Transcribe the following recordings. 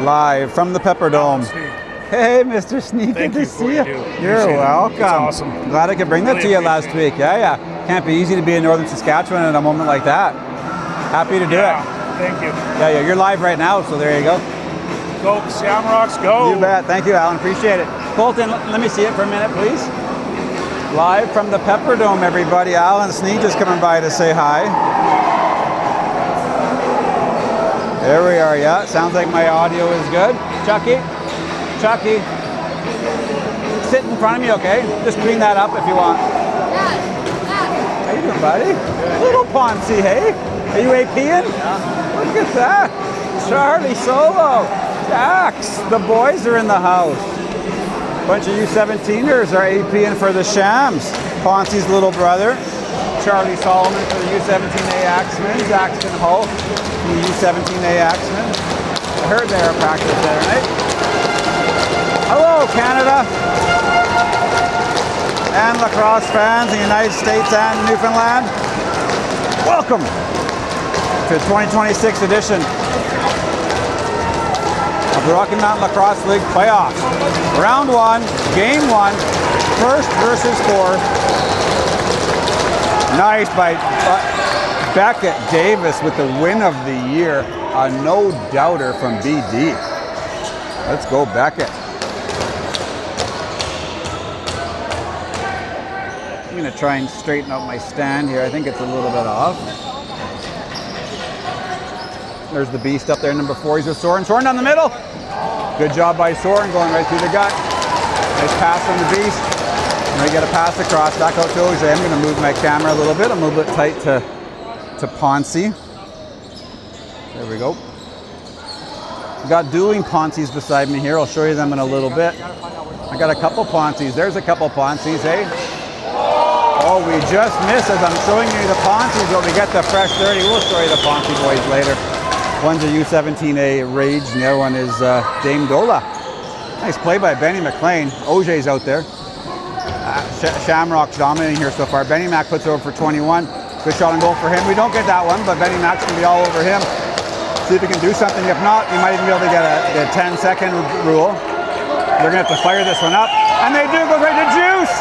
Live from the Pepperdome. Hey, Mr. Sneak, good to see you. You're welcome. It's awesome. Glad I could bring that to you last week. Yeah. Can't be easy to be in Northern Saskatchewan at a moment like that. Happy to do it. Thank you. Yeah, you're live right now, so there you go. Go, Shamrocks, go. You bet. Thank you, Alan. Appreciate it. Colton, let me see it for a minute, please. Live from the Pepperdome, everybody. Alan Sneak just coming by to say hi. There we are, yeah. Sounds like my audio is good. Chucky, sit in front of me, okay? Just clean that up if you want. How you doing, buddy? Little Ponzi, hey? Are you APing? Yeah. Look at that. Charlie Solo. Dax, the boys are in the house. Bunch of U17ers are APing for the Shams. Ponzi's little brother. Charlie Solomon for the U17A Axemen. Zaxton Hull from the U17A Axemen. I heard they were practice there, right? Hello, Canada. And lacrosse fans in the United States and Newfoundland. Welcome to the 2026 edition of the Rocky Mountain Lacrosse League playoffs. Round 1, game 1, first versus 4. Nice by Beckett Davis with the win of the year. A no-doubter from BD. Let's go, Beckett. I'm going to try and straighten out my stand here. I think it's a little bit off. There's the beast up there, number 4. He's with Soren. Soren down the middle. Good job by Soren, going right through the gut. Nice pass from the beast. And we get a pass across, back out to Auger. I'm going to move my camera a little bit. I'll move it tight to Ponzi. There we go. We've got dueling Ponzis beside me here. I'll show you them in a little bit. I got a couple Ponzis. There's a couple Ponzis, eh? Oh, we just missed as I'm showing you the Ponzis, but we get the fresh 30. We'll show you the Ponzi boys later. One's a U17A Rage, and the other one is Dame Dola. Nice play by Benny McLean. Auger's out there. Shamrocks dominating here so far. Benny Mac puts over for 21. Good shot and goal for him. We don't get that one, but Benny Mac's going to be all over him. See if he can do something. If not, he might even be able to get a 10-second rule. They're going to have to fire this one up. And they do. Goes right to Juice.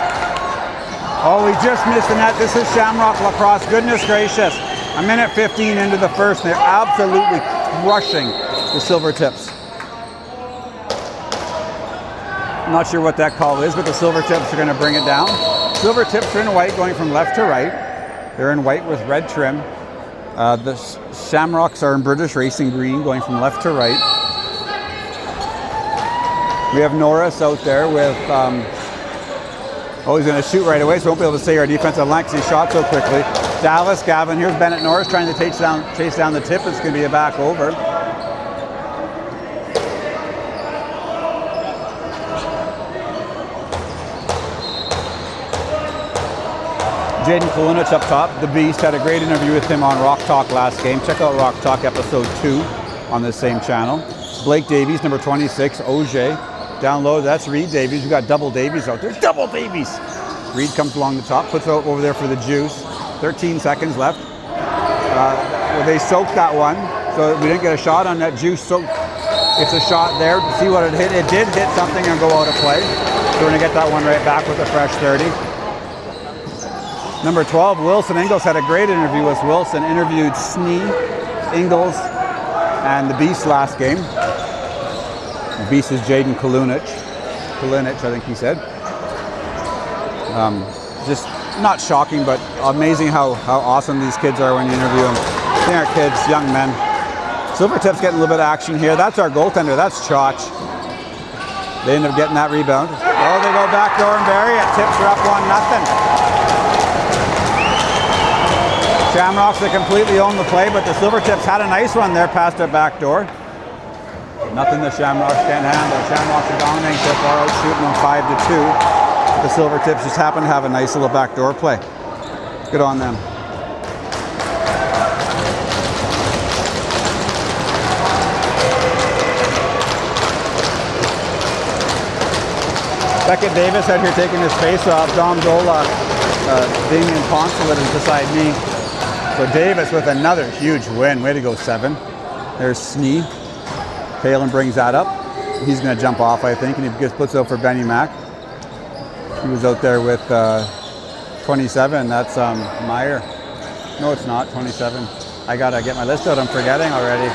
Oh, we just missed the net. This is Shamrock Lacrosse. Goodness gracious. A minute 15 into the first, and they're absolutely crushing the Silvertips. I'm not sure what that call is, but the Silvertips are going to bring it down. Silvertips are in white, going from left to right. They're in white with red trim. The Shamrocks are in British Racing green, going from left to right. We have Norris out there with, he's going to shoot right away, so we won't be able to say our defensive line because he shot so quickly. Dallas, Gavin, here's Bennett Norris trying to chase down the tip. It's going to be a back over. Jaden Kolunich up top, the Beast. Had a great interview with him on Rock Talk last game. Check out Rock Talk episode 2 on the same channel. Blake Davies, number 26, Auger. Down low, that's Reed Davies. We've got double Davies out there. Double Davies! Reed comes along the top, puts it over there for the Juice. 13 seconds left. Well, they soaked that one, so we didn't get a shot on that juice. So it's a shot there to see what it hit. It did hit something and go out of play. So we're gonna get that one right back with a fresh 30. Number 12, Wilson Ingles had a great interview with Wilson. Interviewed Snee, Ingles, and the Beast last game. The Beast is Jaden Kalunich. I think he said. Just not shocking, but amazing how awesome these kids are when you interview them. They aren't kids, young men. Silvertips getting a little bit of action here. That's our goaltender, that's Chach. They end up getting that rebound. Oh, they go backdoor and bury it. Tips are up 1-0. Shamrocks, they completely own the play, but the Silvertips had a nice run there past their back door. Nothing the Shamrocks can't handle. Shamrocks are dominating so far, out shooting them 5-2. The Silvertips just happen to have a nice little backdoor play. Good on them. Beckett Davis out here taking his face off. Dom Dola, Damien Poncelet is beside me. So Davis with another huge win. Way to go, 7. There's Snee. Palin brings that up. He's going to jump off, I think, and he gets puts out for Benny Mack. He was out there with 27. That's Meyer. No, it's not 27. I got to get my list out. I'm forgetting already.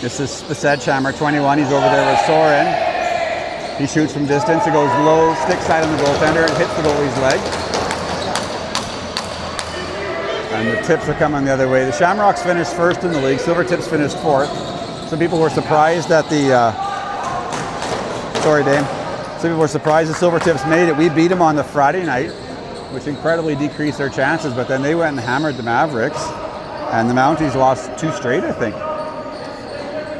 This is the Sedgehammer, 21. He's over there with Soren. He shoots from distance. It goes low, stick side on the goaltender, and hits the goalie's leg. And the Tips are coming the other way. The Shamrocks finished first in the league. Silvertips finished 4th. Some people were surprised that the... sorry, Dame. Some people were surprised the Silvertips made it. We beat them on the Friday night, which incredibly decreased their chances. But then they went and hammered the Mavericks. And the Mounties lost 2 straight, I think.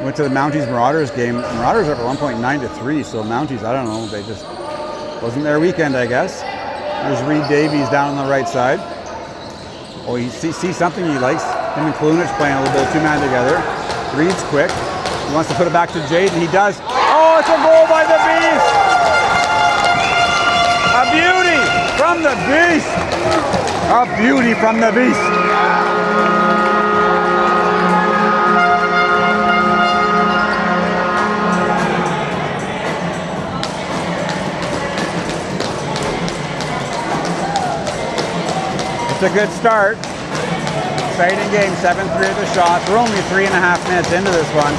Went to the Mounties Marauders game. Marauders are at 1.9-3. So Mounties, I don't know. They just... wasn't their weekend, I guess. There's Reed Davies down on the right side. Oh, he sees something he likes. Him and Kalunich playing a little bit of 2-man together. Reed's quick. He wants to put it back to Jaden. He does. Oh, it's a goal by the Beast! A beauty from the Beast! A beauty from the Beast! It's a good start. Exciting game, 7-3 of the shots. We're only 3.5 minutes into this one.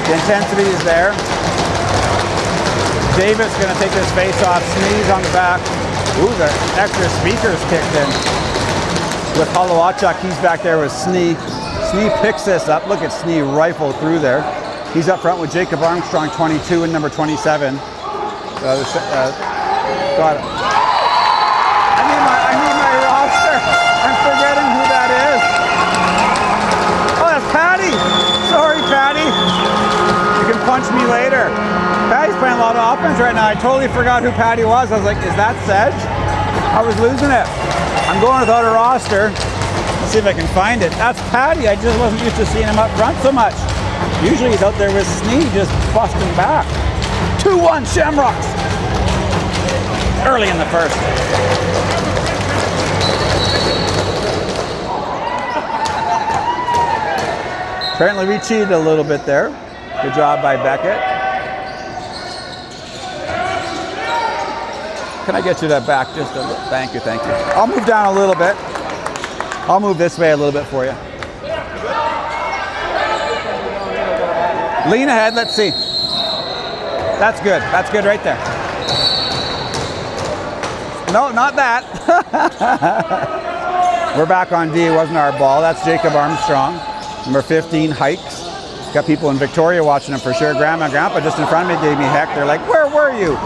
The intensity is there. Davis going to take this face off, sneeze on the back. Ooh, the extra speakers kicked in. With Halawachuk, he's back there with Snee. Snee picks this up. Look at Snee rifle through there. He's up front with Jacob Armstrong, 22, and number 27. Got it. I need my roster. I'm forgetting who that is. Oh, that's Patty. Sorry, Patty. You can punch me later. Patty's playing a lot of offense right now. I totally forgot who Patty was. I was like, is that Sedge? I was losing it. I'm going without a roster. Let's see if I can find it. That's Patty. I just wasn't used to seeing him up front so much. Usually he's out there with Snee just busting back. 2-1 Shamrocks. Early in the first. Apparently we cheated a little bit there. Good job by Beckett. Can I get you that back just a little? Thank you, thank you. I'll move down a little bit. I'll move this way a little bit for you. Lean ahead, let's see. That's good right there. No, not that. We're back on D, it wasn't our ball. That's Jacob Armstrong. Number 15, Hikes. Got people in Victoria watching him for sure. Grandma and Grandpa just in front of me gave me heck. They're like, where were you?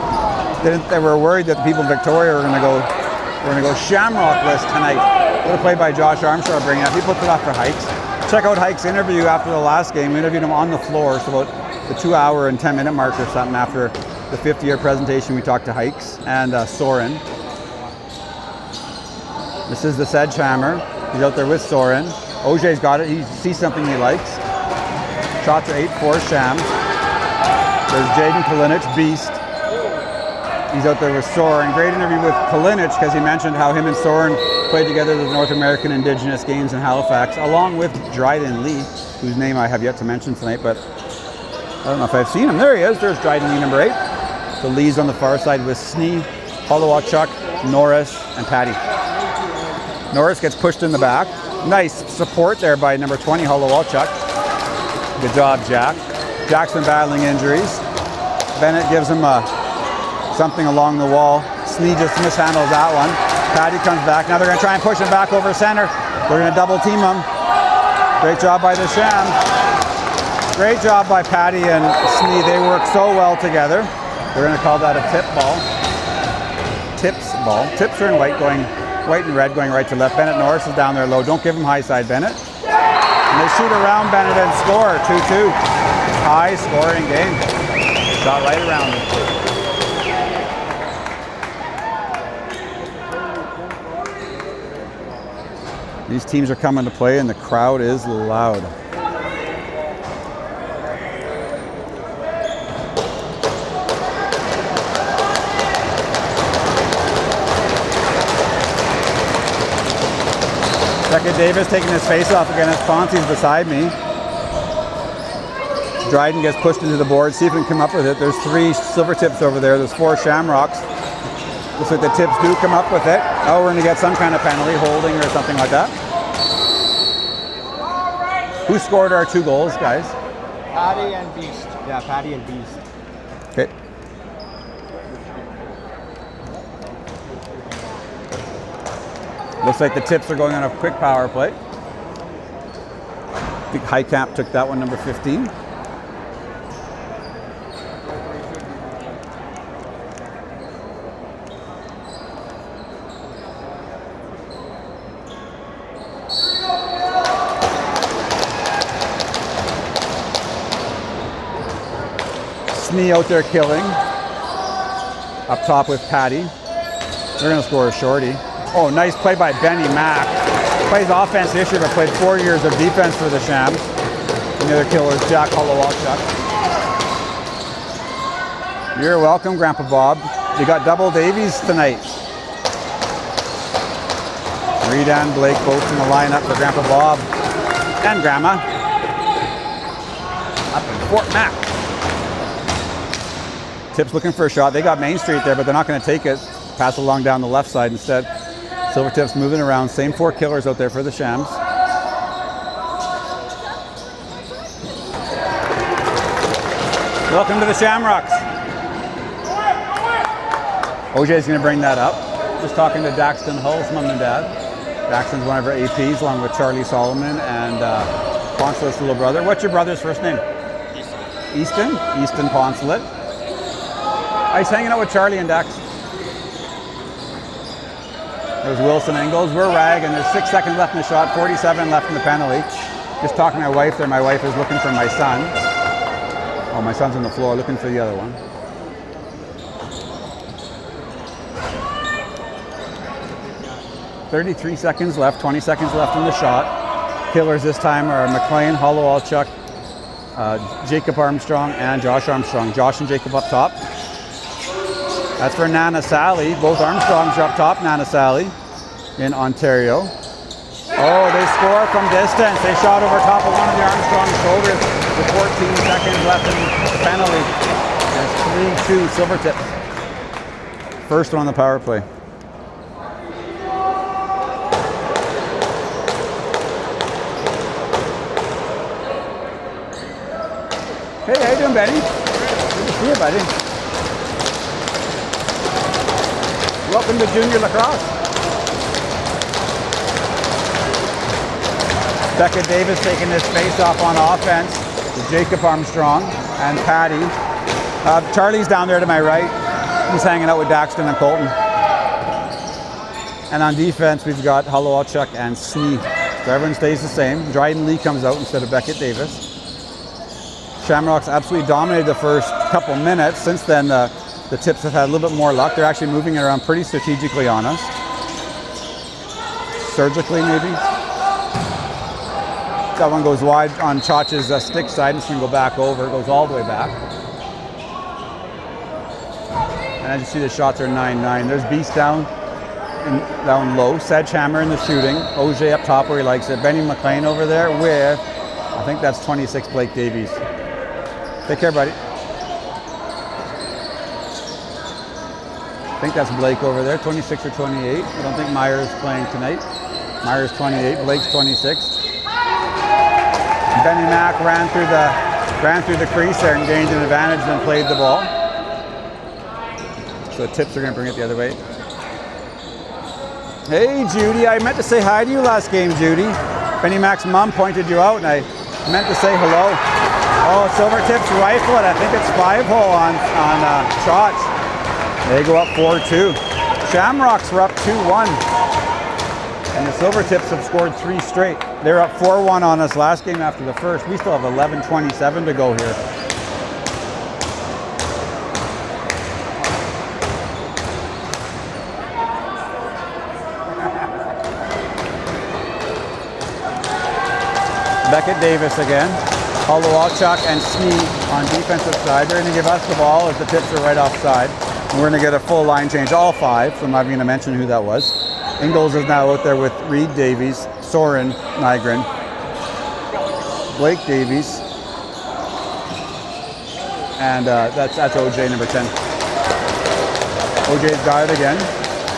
They were worried that the people in Victoria were going to go Shamrock list tonight. What a play by Josh Armstrong bringing up. He puts it off for Hikes. Check out Hikes' interview after the last game. We interviewed him on the floor, so about the 2 hour and 10 minute mark or something after the 50-year presentation. We talked to Hikes and Soren. This is the Sedgehammer. He's out there with Soren. OJ's got it. He sees something he likes. Shots are 8-4 Shams. There's Jaden Kalunich, Beast. He's out there with Soren. Great interview with Kalinic because he mentioned how him and Soren played together at the North American Indigenous Games in Halifax, along with Dryden Lee, whose name I have yet to mention tonight, but I don't know if I've seen him. There he is. There's Dryden Lee, number 8. The Lee's on the far side with Snee, Holowachuk, Norris, and Patty. Norris gets pushed in the back. Nice support there by number 20, Holowachuk. Good job, Jack. Jack's been battling injuries. Bennett gives him something along the wall. Snee just mishandles that one. Patty comes back. Now they're going to try and push him back over center. They're going to double team him. Great job by the Sham. Great job by Patty and Snee. They work so well together. They're going to call that a tip ball. Tips ball. Tips are in white and red going right to left. Bennett Norris is down there low. Don't give him high side, Bennett. And they shoot around Bennett and score. 2-2. High scoring game. Shot right around him. These teams are coming to play and the crowd is loud. Beckett Davis taking his face off against Ponce's beside me. Dryden gets pushed into the board. See if we can come up with it. There's 3 Silvertips over there. There's 4 Shamrocks. Looks like the Tips do come up with it. Oh, we're going to get some kind of penalty, holding or something like that. Who scored our 2 goals, guys? Patty and Beast. Yeah, Patty and Beast. Okay. Looks like the Tips are going on a quick power play. I think Highcamp took that one, number 15. Snee out there killing. Up top with Patty. They're going to score a shorty. Oh, nice play by Benny Mack. Plays offense this year, but played 4 years of defense for the Shams. And the other killer is Jack Holowachuk. You're welcome, Grandpa Bob. You got double Davies tonight. Reed and Blake both in the lineup for Grandpa Bob and Grandma. Up in Fort Mac. Tips looking for a shot. They got Main Street there, but they're not going to take it. Pass along down the left side instead. Silvertips moving around. Same 4 killers out there for the Shams. Welcome to the Shamrocks. OJ's going to bring that up. Just talking to Daxton Hull's mom and dad. Daxton's one of our APs along with Charlie Solomon and Poncelet's little brother. What's your brother's first name? Easton. Easton Poncelet. I was hanging out with Charlie and Dax. There's Wilson Ingalls. We're rag, and there's 6 seconds left in the shot, 47 left in the penalty. Just talking to my wife there. My wife is looking for my son. Oh, my son's on the floor looking for the other one. .33 seconds left, 20 seconds left in the shot. Killers this time are McLean, Holowachuk, Jacob Armstrong, and Josh Armstrong. Josh and Jacob up top. That's for Nana Sally. Both Armstrongs are up top, Nana Sally in Ontario. Oh, they score from distance. They shot over top of one of the Armstrong shoulders with 14 seconds left in the penalty. That's 3-2 Silvertips. First one on the power play. Hey, how you doing, Benny? Good to see you, buddy. Welcome to junior lacrosse. Beckett Davis taking his face off on offense with Jacob Armstrong and Patty. Charlie's down there to my right. He's hanging out with Daxton and Colton. And on defense, we've got Holowachuk and Snee. So everyone stays the same. Dryden Lee comes out instead of Beckett Davis. Shamrocks absolutely dominated the first couple minutes. Since then, the Tips have had a little bit more luck. They're actually moving it around pretty strategically on us. Surgically, maybe. That one goes wide on Chach's stick side. This one go back over. It goes all the way back. And as you see, the shots are 9-9. There's Beast down low. Sledgehammer in the shooting. OJ up top where he likes it. Benny McLean over there with, I think that's 26, Blake Davies. Take care, buddy. I think that's Blake over there, 26 or 28. I don't think Meyer's playing tonight. Meyer's 28, Blake's 26. Benny Mack ran through the crease there and gained an advantage, then played the ball. So the Tips are going to bring it the other way. Hey, Judy, I meant to say hi to you last game, Judy. Benny Mack's mom pointed you out, and I meant to say hello. Oh, Silvertips rifle it. I think it's 5-hole on shots. They go up 4-2. Shamrocks were up 2-1. And the Silvertips have scored 3 straight. They're up 4-1 on us last game after the first. We still have 11:27 to go here. Beckett Davis again. Holowalchuk and Snee on defensive side. They're going to give us the ball as the Tips are right offside. And we're going to get a full line change, all 5. So I'm not even going to mention who that was. Ingalls is now out there with Reed Davies, Soren Nygren, Blake Davies, and that's OJ number 10. OJ's got it again.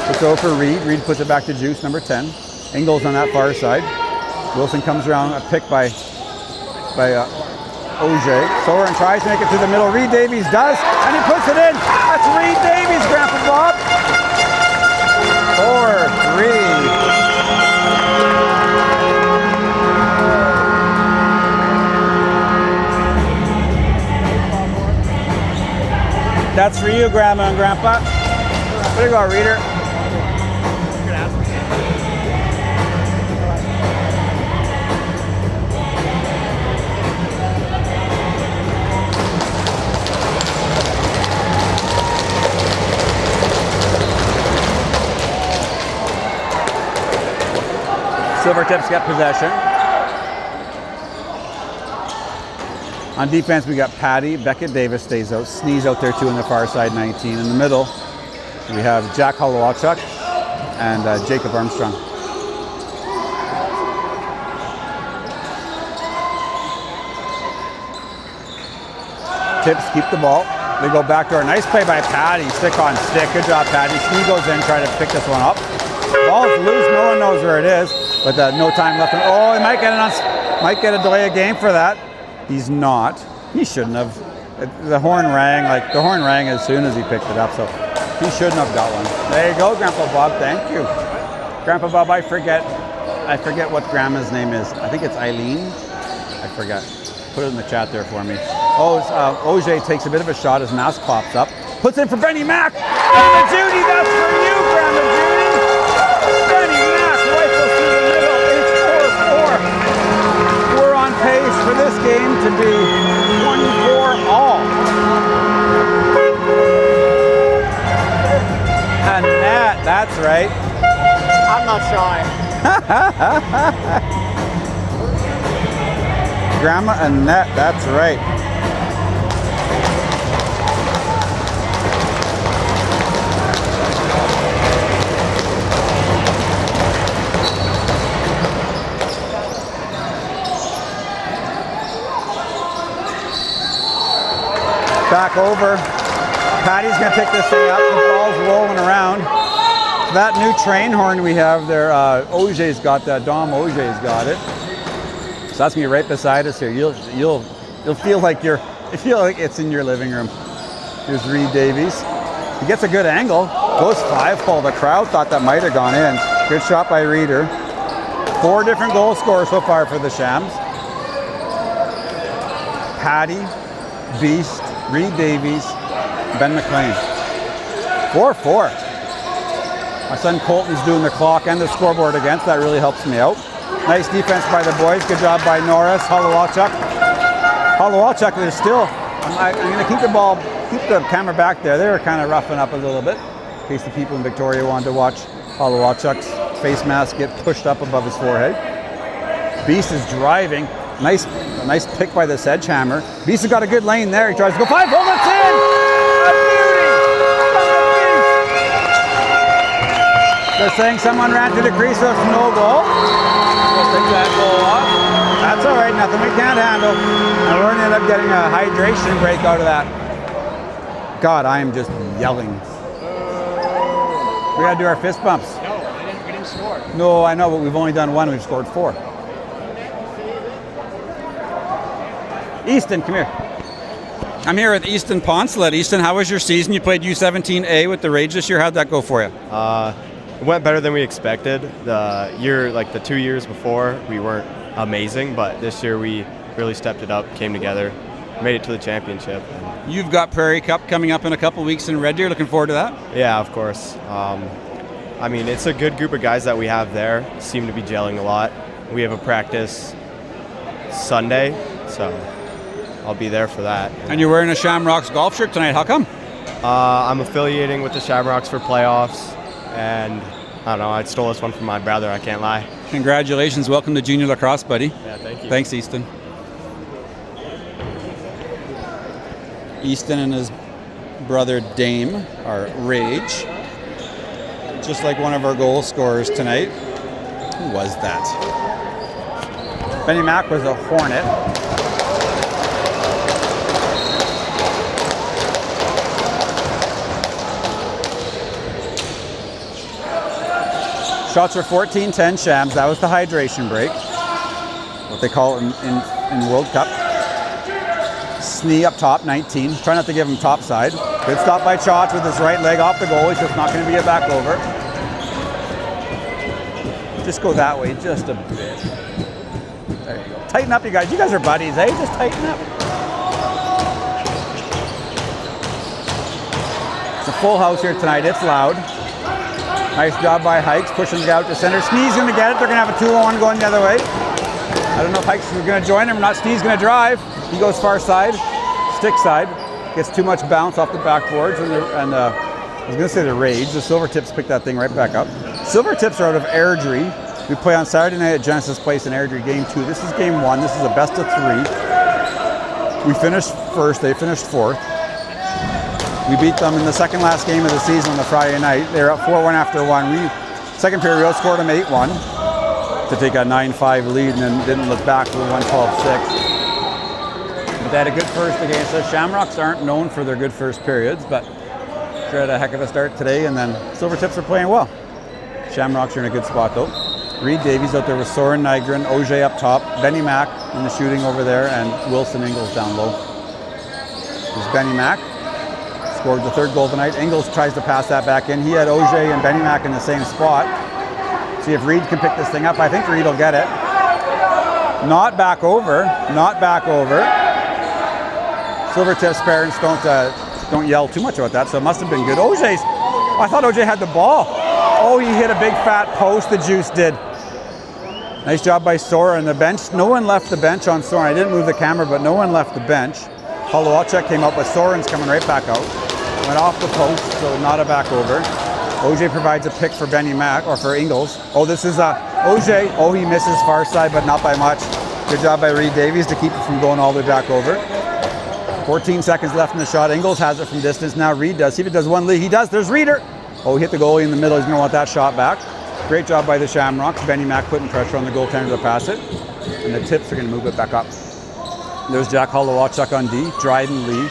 Let's go for Reed. Reed puts it back to Juice, number 10. Ingalls on that far side. Wilson comes around, a pick by OJ. Soren tries to make it through the middle. Reed Davies does, and he puts it in. That's Reed Davies, Grandpa Bob. 4-3. That's for you, Grandma and Grandpa. Way to go, Reader. Silvertips get possession. On defense, we got Patty. Beckett Davis stays out. Sneeze out there too on the far side, 19. In the middle, we have Jack Holowalchuk and Jacob Armstrong. Tips keep the ball. They go back door. Nice play by Patty. Stick on stick. Good job, Patty. Snee goes in, try to pick this one up. Ball's loose. No one knows where it is. But no time left. Oh, he might get a delay of game for that. He's not. He shouldn't have. The horn rang. The horn rang as soon as he picked it up. So he shouldn't have got one. There you go, Grandpa Bob. Thank you, Grandpa Bob. I forget what Grandma's name is. I think it's Eileen. I forget. Put it in the chat there for me. Oh, OJ takes a bit of a shot. His mask pops up. Puts in for Benny Mack. Grandma Judy, that's for you, Grandma Judy. Benny Mack rifles through the middle. It's 4-4. We're on pace for this game to be 24-all. Annette, that's right. I'm not shy. Grandma Annette, that's right. Back over. Patty's going to pick this thing up. The ball's rolling around. That new train horn we have there, OJ's got that. Dom OJ's got it. So that's me right beside us here. You'll feel like it's in your living room. Here's Reed Davies. He gets a good angle. Goes 5-hole. The crowd thought that might have gone in. Good shot by Reeder. 4 different goal scorers so far for the Shams. Patty, Beast, Reed Davies, Ben McLean. 4-4. My son Colton's doing the clock and the scoreboard against. That really helps me out. Nice defense by the boys. Good job by Norris. Holowalchuk. There's still. I'm going to keep the camera back there. They were kind of roughing up a little bit in case the people in Victoria wanted to watch Holowalchuk's face mask get pushed up above his forehead. Beast is driving. Nice pick by the Sledgehammer. Beast has got a good lane there. He tries to go 5-hole. That's in! A beauty! They're saying someone ran through the crease, so it's no goal. We'll take that goal off. That's all right, nothing we can't handle. And we're going to end up getting a hydration break out of that. God, I am just yelling. We got to do our fist bumps. No, we didn't score. No, I know, but we've only done one. We've scored 4. Easton, come here. I'm here with Easton Poncelet. Easton, how was your season? You played U17A with the Rage this year. How'd that go for you? It went better than we expected. The 2 years before, we weren't amazing, but this year we really stepped it up, came together, made it to the championship. You've got Prairie Cup coming up in a couple weeks in Red Deer. Looking forward to that? Yeah, of course. I mean, it's a good group of guys that we have there. Seem to be gelling a lot. We have a practice Sunday, so I'll be there for that. And you're wearing a Shamrocks golf shirt tonight. How come? I'm affiliating with the Shamrocks for playoffs, and I don't know, I stole this one from my brother, I can't lie. Congratulations. Welcome to junior lacrosse, buddy. Yeah, thank you. Thanks, Easton. Easton and his brother Dame are Rage. Just like one of our goal scorers tonight. Who was that? Benny Mack was a Hornet. Shots are 14-10 Shams. That was the hydration break. What they call it in World Cup. Snee up top, 19. Try not to give him top side. Good stop by Chotch with his right leg off the goal. He's just not going to be a back over. Just go that way just a bit. There you go. Tighten up, you guys. You guys are buddies, eh? Just tighten up. It's a full house here tonight. It's loud. Nice job by Hikes, pushing it out to center. Snee's going to get it. They're going to have a 2-on-1 going the other way. I don't know if Hikes is going to join him or not. Snee's going to drive. He goes far side, stick side. Gets too much bounce off the backboards. And I was going to say the Rage. The Silvertips picked that thing right back up. Silvertips are out of Airdrie. We play on Saturday night at Genesis Place in Airdrie, game 2. This is game 1. This is a best of 3. We finished first. They finished 4th. We beat them in the second last game of the season on the Friday night. They were up 4-1 after 1. Second period, we outscored them 8-1 to take a 9-5 lead and then didn't look back. We won 12-6. But they had a good first against us. Shamrocks aren't known for their good first periods, but they had a heck of a start today, and then Silvertips are playing well. Shamrocks are in a good spot though. Reed Davies out there with Soren Nygren, Auger up top, Benny Mack in the shooting over there, and Wilson Ingles down low. There's Benny Mack. Scored the 3rd goal tonight. Ingles tries to pass that back in. He had Auger and Benny Mack in the same spot. See if Reed can pick this thing up. I think Reed will get it. Not back over. Not back over. Silvertips parents don't yell too much about that, so it must have been good. Auger's. Oh, I thought Auger had the ball. Oh, he hit a big fat post. The Juice did. Nice job by Soren. The bench. No one left the bench on Soren. I didn't move the camera, but no one left the bench. Holowalchuk came up, but Soren's coming right back out. Went off the post, so not a back over. Auger provides a pick for Benny Mack, or for Ingles. Oh, this is Auger. Oh, he misses far side, but not by much. Good job by Reed Davies to keep it from going all the way back over. 14 seconds left in the shot. Ingles has it from distance. Now Reed does. See if it does one lead. He does. There's Reeder. Oh, he hit the goalie in the middle. He's going to want that shot back. Great job by the Shamrocks. Benny Mack putting pressure on the goaltender to pass it. And the Tips are going to move it back up. There's Jack Holowalchuk on D. Dryden Lee.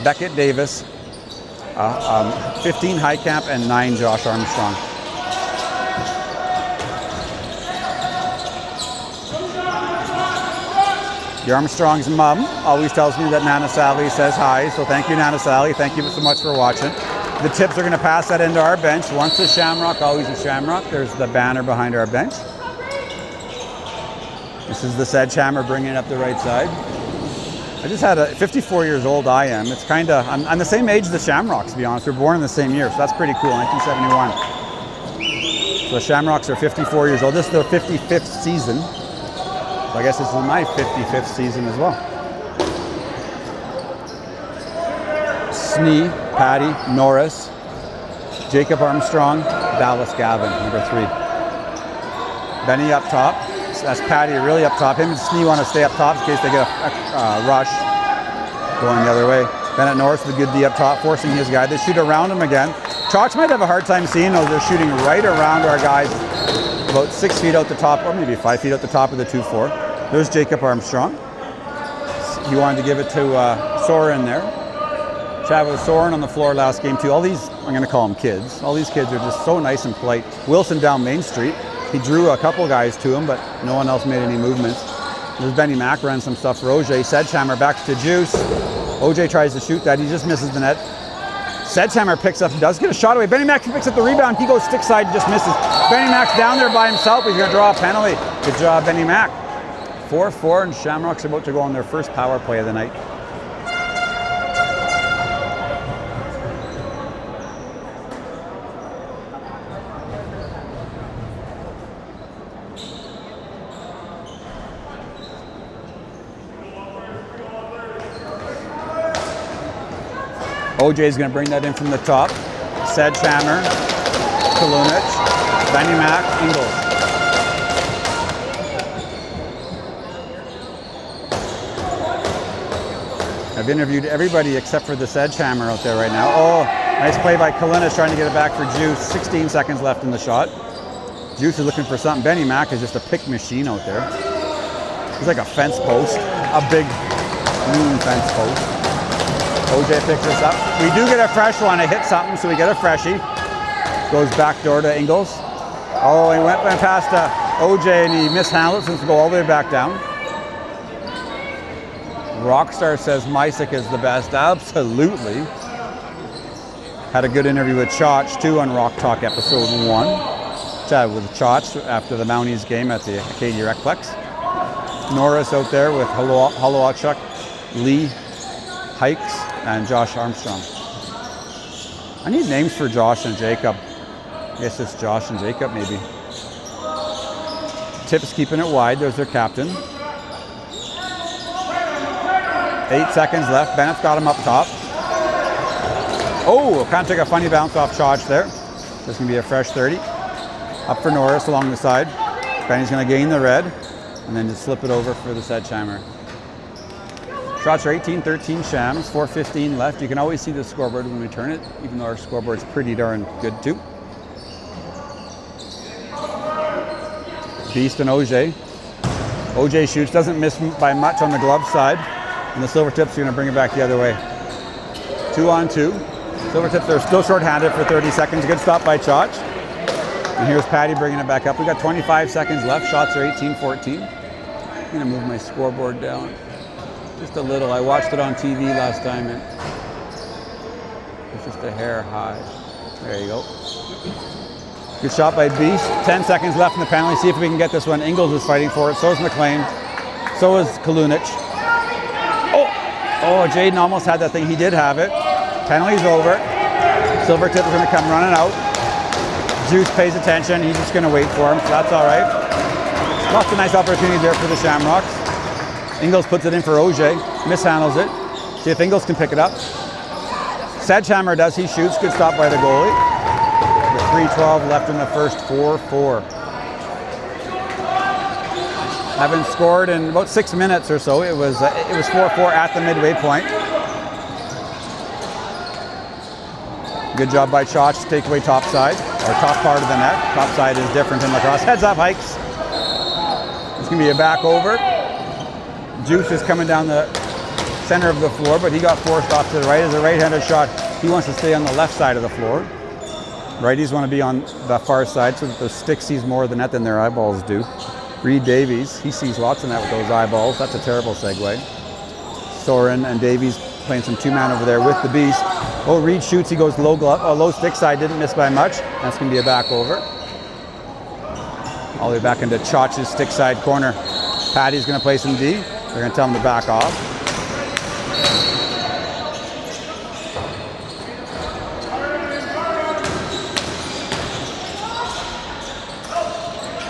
Beckett Davis. 15 Highcamp and 9 Josh Armstrong. The Armstrong's mom always tells me that Nana Sally says hi, so thank you, Nana Sally. Thank you so much for watching. The Tips are going to pass that into our bench. Once a Shamrock, always a Shamrock. There's the banner behind our bench. This is the Sledgehammer bringing it up the right side. I just had 54 years old I am. It's kind of, I'm the same age as the Shamrocks, to be honest. We're born in the same year, so that's pretty cool, 1971. So the Shamrocks are 54 years old. This is their 55th season. So I guess this is my 55th season as well. Snee, Patty, Norris, Jacob Armstrong, Dallas Gavin, number 3. Benny up top. That's Patty really up top. Him and Snee want to stay up top in case they get a rush going the other way. Bennett Norris with a good D up top, forcing his guy. They shoot around him again. Chalks might have a hard time seeing those. They're shooting right around our guys, about 6 feet out the top, or maybe 5 feet out the top of the 2-4. There's Jacob Armstrong. He wanted to give it to Soren there. Chat with Soren on the floor last game too. All these, I'm going to call them kids. All these kids are just so nice and polite. Wilson down Main Street. He drew a couple guys to him, but no one else made any movements. There's Benny Mack running some stuff for OJ. Sedgehammer back to Juice. OJ tries to shoot that. He just misses the net. Sedgehammer picks up, does get a shot away. Benny Mack picks up the rebound. He goes stick side, just misses. Benny Mack's down there by himself. He's going to draw a penalty. Good job, Benny Mack. 4-4, and Shamrocks are about to go on their first power play of the night. OJ is going to bring that in from the top. Sedgehammer, Kalunic, Benny Mack, Ingles. I've interviewed everybody except for the Sedgehammer out there right now. Oh, nice play by Kalunic trying to get it back for Juice. 16 seconds left in the shot. Juice is looking for something. Benny Mack is just a pick machine out there. He's like a fence post, a big, mean fence post. OJ picks this up. We do get a fresh one. I hit something, so we get a freshie. Goes back door to Ingles. Oh, he went past OJ and he mishandled it, so let's go all the way back down. Rockstar says Mysick is the best. Absolutely. Had a good interview with Chach too on Rock Talk episode 1. Chatted with Chach after the Mounties game at the Acadia Recplex. Norris out there with Holoachuk, Lee Hikes, and Josh Armstrong. I need names for Josh and Jacob. I guess it's Josh and Jacob maybe. Tips keeping it wide. There's their captain. 8 seconds left. Bennett's got him up top. Oh, kind of took a funny bounce off Chach there. There's going to be a fresh 30. Up for Norris along the side. Benny's going to gain the red and then just slip it over for the Sedgehammer. Shots are 18-13 Shams, 4:15 left. You can always see the scoreboard when we turn it, even though our scoreboard's pretty darn good too. Beast and OJ. OJ shoots, doesn't miss by much on the glove side. And the Silvertips are going to bring it back the other way. 2-on-2. Silvertips are still short-handed for 30 seconds. Good stop by Chach. And here's Patty bringing it back up. We got 25 seconds left. Shots are 18-14. I'm going to move my scoreboard down just a little. I watched it on TV last time and it's just a hair high. There you go. Good shot by Beast. 10 seconds left in the penalty. See if we can get this one. Ingles is fighting for it. So is McLean. So is Kalunic. Oh, Jaden almost had that thing. He did have it. Penalty's over. Silvertip is going to come running out. Juice pays attention. He's just going to wait for him, so that's all right. Lost a nice opportunity there for the Shamrocks. Ingles puts it in for OJ. Mishandles it. See if Ingles can pick it up. Sedgehammer does. He shoots. Good stop by the goalie. With 3:12 left in the first. 4-4. Haven't scored in about 6 minutes or so. It was 4-4 at the midway point. Good job by Chach to take away top side, or top part of the net. Top side is different in lacrosse. Heads up, Hikes. It's going to be a back over. Juice is coming down the center of the floor, but he got forced off to the right. As a right-handed shot, he wants to stay on the left side of the floor. Righties want to be on the far side so that the stick sees more of the net than their eyeballs do. Reed Davies, he sees lots of net with those eyeballs. That's a terrible segue. Soren and Davies playing some two-man over there with the Beast. Oh, Reed shoots, he goes low glove, low stick side, didn't miss by much. That's going to be a back over. All the way back into Chach's stick side corner. Patty's going to play some D. They're going to tell him to back off.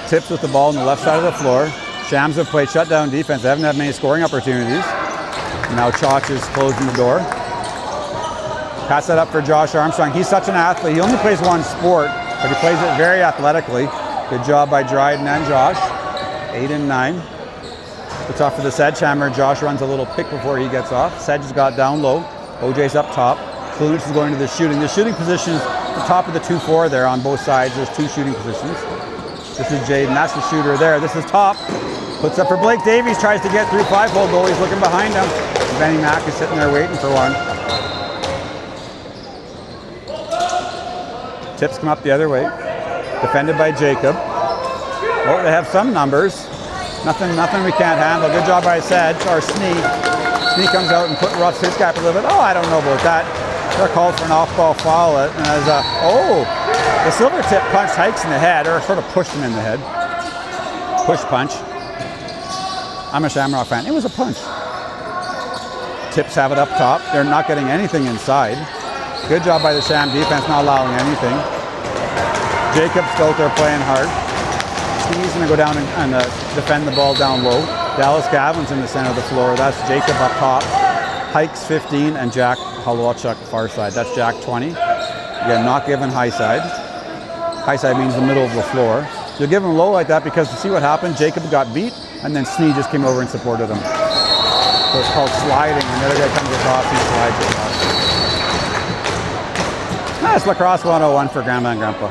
Tips with the ball on the left side of the floor. Shams have played shutdown defense. They haven't had many scoring opportunities. Now Chach is closing the door. Pass that up for Josh Armstrong. He's such an athlete. He only plays one sport, but he plays it very athletically. Good job by Dryden and Josh. 8 and 9. It's off for the Sedgehammer. Josh runs a little pick before he gets off. Sedge has got down low. OJ's up top. Clunich is going to the shooting. The shooting position is the top of the 2-4 there on both sides. There's 2 shooting positions. This is Jaden, that's the shooter there. This is top. Puts up for Blake Davies, tries to get through 5-hole goal. He's looking behind him. Benny Mack is sitting there waiting for one. Tips come up the other way. Defended by Jacob. Oh, they have some numbers. Nothing we can't handle. Good job by Sedge, or Snee. Snee comes out and roughs his guy up a little bit. Oh, I don't know about that. They're called for an off-ball foul. And as the Silvertip punched Hikes in the head, or sort of pushed him in the head. Push punch. I'm a Shamrock fan. It was a punch. Tips have it up top. They're not getting anything inside. Good job by the Sham defense, not allowing anything. Jacob's still there playing hard. He's going to go down and defend the ball down low. Dallas Gavin's in the center of the floor. That's Jacob up top. Hikes 15 and Jack Halwachuk far side. That's Jack 20. Again, not given high side. High side means the middle of the floor. You'll give him low like that because to see what happened, Jacob got beat and then Snee just came over and supported him. So it's called sliding. When the other guy comes across, he slides across. That's lacrosse 101 for Grandma and Grandpa.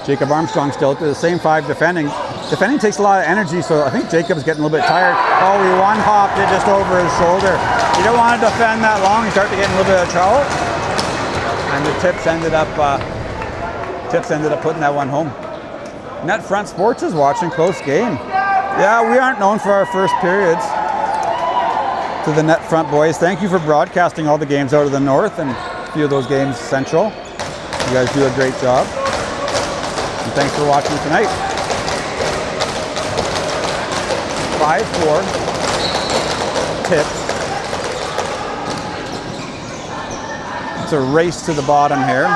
Jacob Armstrong still at the same 5 defending. Defending takes a lot of energy, so I think Jacob's getting a little bit tired. Oh, he one-hopped it just over his shoulder. You don't want to defend that long. You start to get in a little bit of trouble. And the Tips ended up putting that one home. Net Front Sports is watching. Close game. Yeah, we aren't known for our first periods. To the Net Front boys, thank you for broadcasting all the games out of the north and a few of those games central. You guys do a great job. And thanks for watching tonight. 5-4. Tips. It's a race to the bottom here.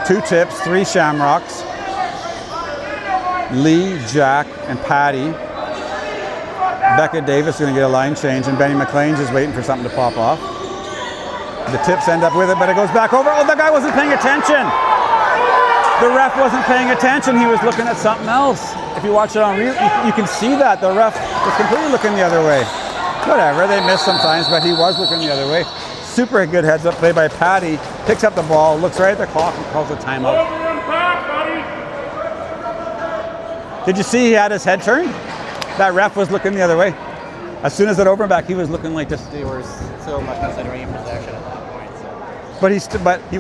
2 Tips, 3 Shamrocks. Lee, Jack, and Patty. Becca Davis is going to get a line change, and Benny McLean's just waiting for something to pop off. The Tips end up with it, but it goes back over. Oh, the guy wasn't paying attention. The ref wasn't paying attention. He was looking at something else. If you watch it on real, you can see that the ref was completely looking the other way. Whatever, they miss sometimes, but he was looking the other way. Super good heads-up play by Patty. Picks up the ball, looks right at the clock, and calls a timeout. Did you see he had his head turned? That ref was looking the other way. As soon as it over and back, he was looking like this. They were so much considering in possession at that point. So. But he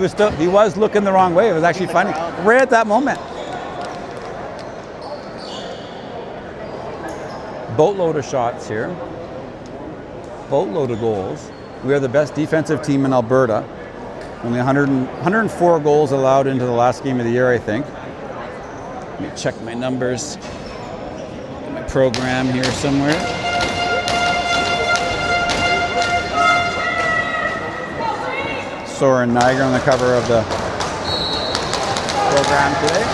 was looking the wrong way. It was actually funny. Right at that moment. Boatload of shots here. Boatload of goals. We are the best defensive team in Alberta. Only 104 goals allowed into the last game of the year, I think. Let me check my numbers. My program here somewhere. Soren Niger on the cover of the program today.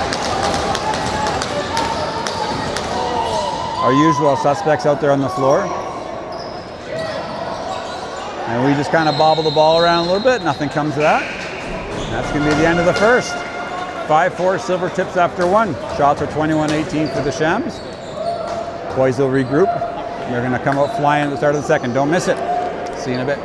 Our usual suspects out there on the floor. And we just kind of bobble the ball around a little bit. Nothing comes of that. And that's going to be the end of the first. 5-4 Silvertips after 1. Shots are 21-18 for the Shams. Boys will regroup. They're going to come out flying at the start of the second. Don't miss it. See you in a bit.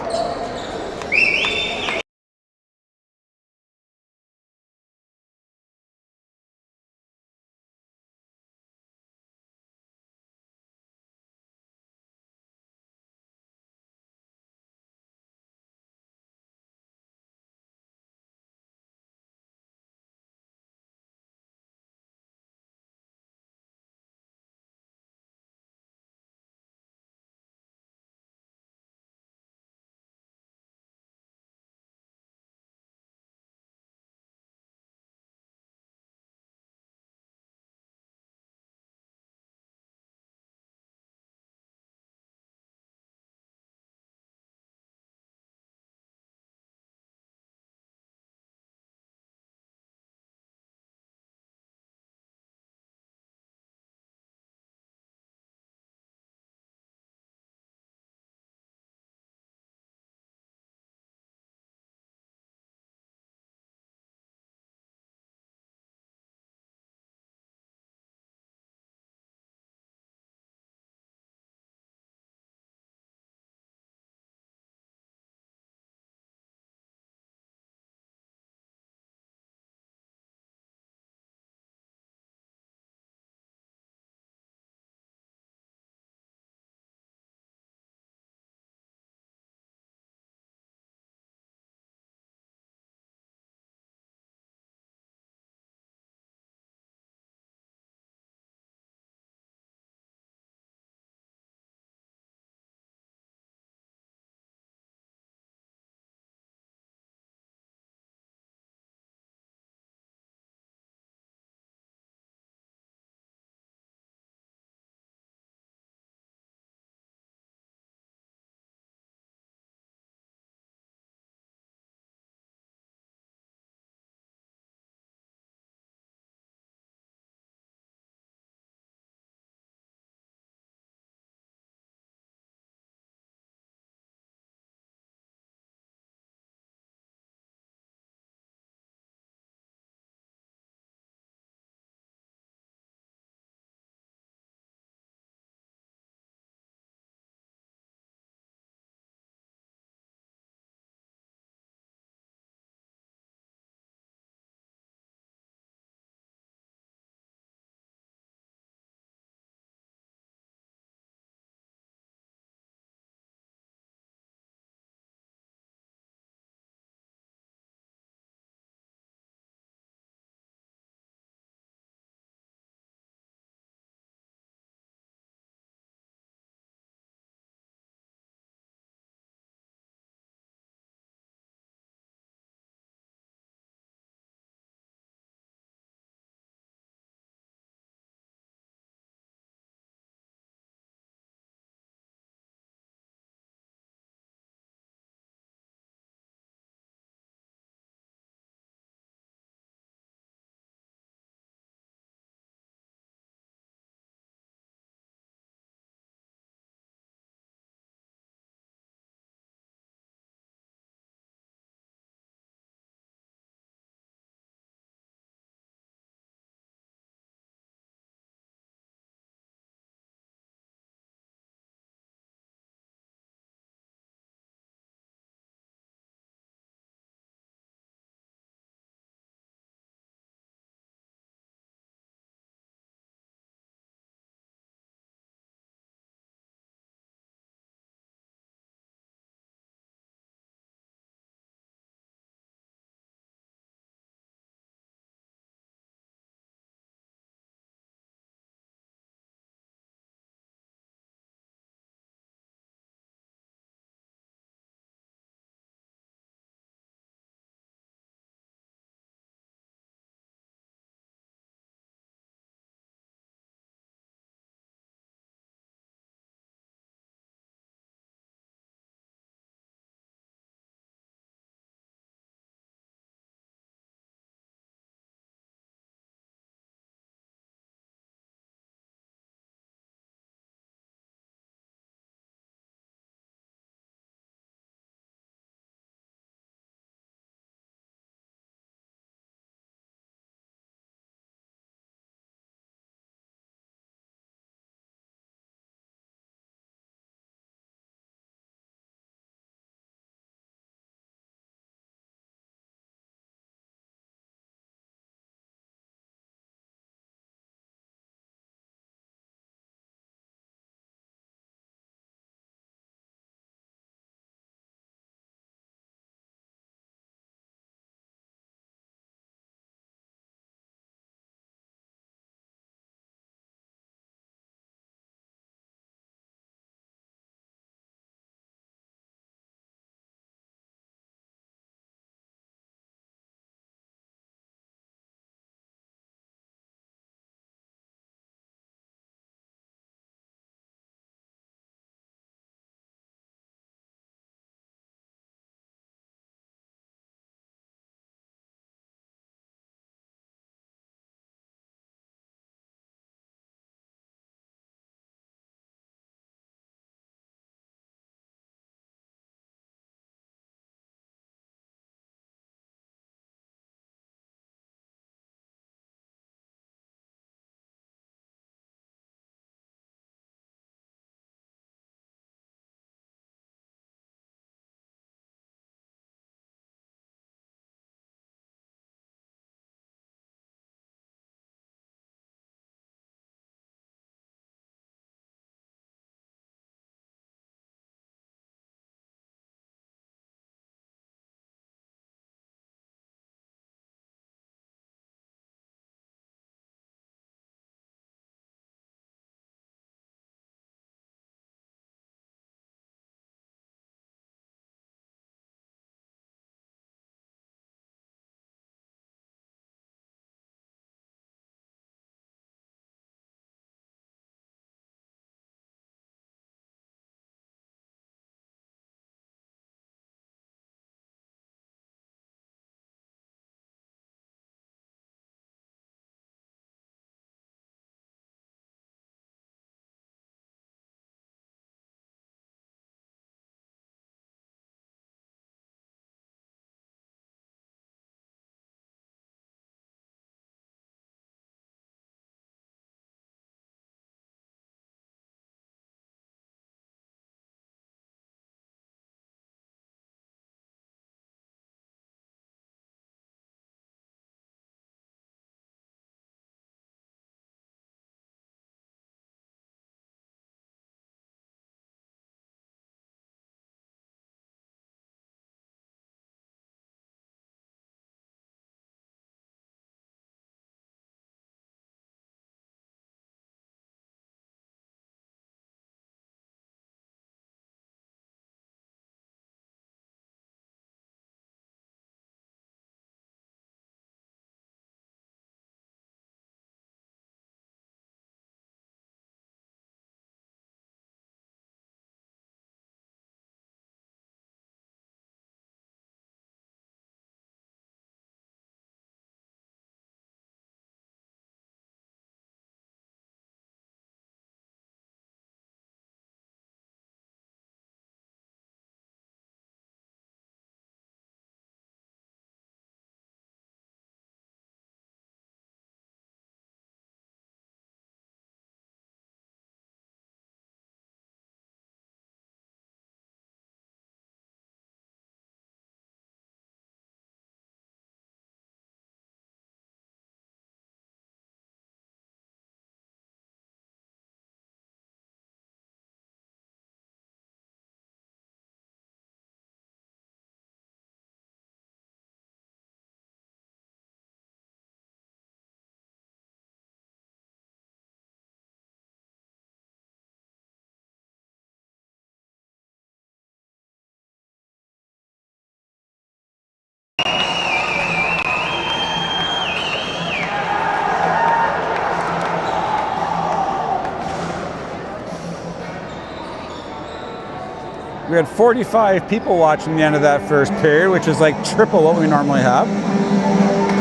We had 45 people watching the end of that first period, which is like triple what we normally have.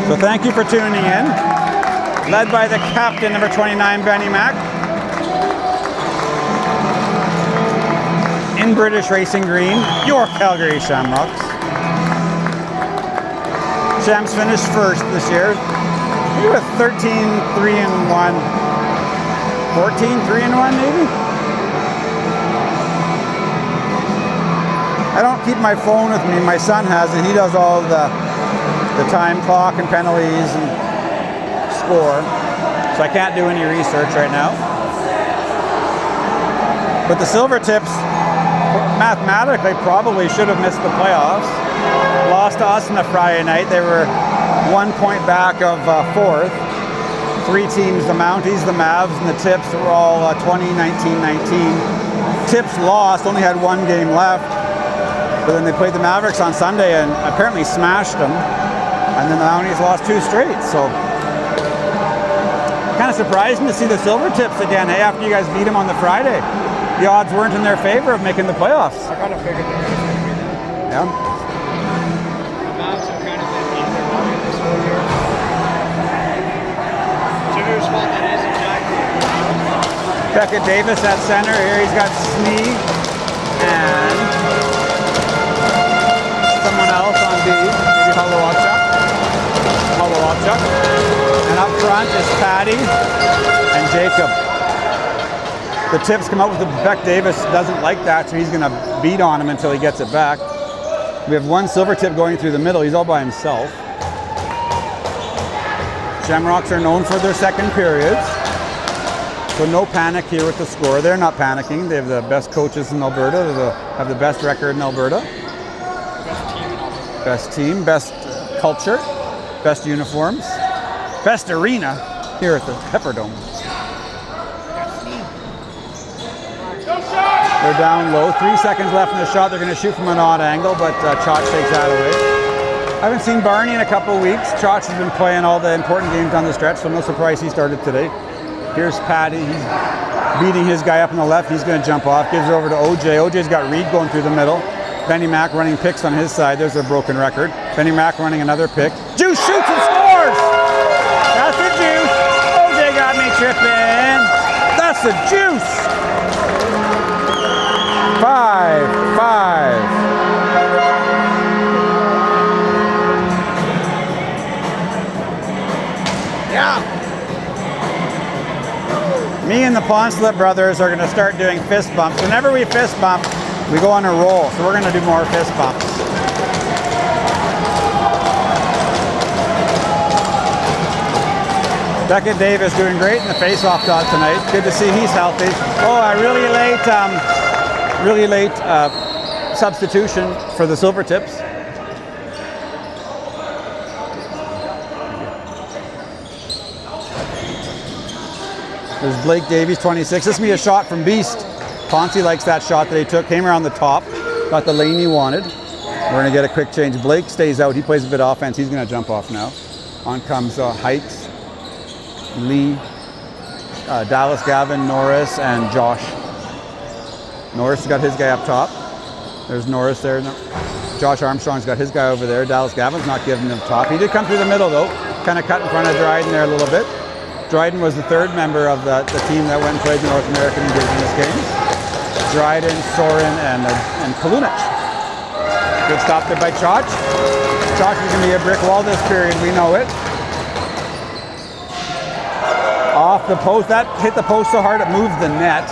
So thank you for tuning in. Led by the captain, number 29, Benny Mac. In British Racing Green, your Calgary Shamrocks. Shams finished first this year. Maybe with 13-3-1. 14-3-1 maybe? I don't keep my phone with me. My son has it. He does all the time clock and penalties and score. So I can't do any research right now. But the Silvertips mathematically probably should have missed the playoffs. Lost to us on a Friday night. They were 1 point back of fourth. Three teams, the Mounties, the Mavs, and the Tips were all 20-19-19. Tips lost, only had one game left. But then they played the Mavericks on Sunday and apparently smashed them. And then the Mounties lost 2 straight. So kind of surprising to see the Silvertips again, hey, after you guys beat them on the Friday. The odds weren't in their favor of making the playoffs. I kind of figured they were going to be there. Yeah. The Mavs have kind of been underwhelming this whole year. To whose fault that is exactly. Beckett Davis at center. Here he's got Snee and someone else on D. Maybe Holowachuk. And up front is Patty and Jacob. The Tips come out with the Beck Davis doesn't like that, so he's going to beat on him until he gets it back. We have one Silvertip going through the middle. He's all by himself. Shamrocks are known for their second periods. So no panic here with the score. They're not panicking. They have the best coaches in Alberta. They have the best record in Alberta. Best team, best culture, best uniforms, best arena here at the Pepperdome. They're down low. 3 seconds left in the shot. They're going to shoot from an odd angle, but Chach takes that away. I haven't seen Barney in a couple of weeks. Chach has been playing all the important games down the stretch, so no surprise he started today. Here's Patty. He's beating his guy up on the left. He's going to jump off. Gives it over to OJ. OJ's got Reed going through the middle. Benny Mac running picks on his side. There's a broken record. Benny Mac running another pick. Juice shoots and scores! That's the juice. OJ got me tripping. That's the juice. 5-5. Yeah. Me and the Poncelet brothers are going to start doing fist bumps. Whenever we fist bump, we go on a roll. So we're going to do more fist bumps. Beckett Davis doing great in the face-off dot tonight. Good to see he's healthy. Oh, a really late substitution for the Silvertips. There's Blake Davies, 26. This will be a shot from Beast. Ponce likes that shot that he took. Came around the top. Got the lane he wanted. We're going to get a quick change. Blake stays out. He plays a bit of offense. He's going to jump off now. On comes Hikes, Lee, Dallas, Gavin, Norris, and Josh. Norris got his guy up top. There's Norris there. Josh Armstrong's got his guy over there. Dallas Gavin's not giving him top. He did come through the middle though. Kind of cut in front of Dryden there a little bit. Dryden was the third member of the team that went and played the North American Indigenous Games. Dryden, Soren, and Kalunic. Good stop there by Chach. Chach is going to be a brick wall this period, we know it. Off the post, that hit the post so hard it moved the net.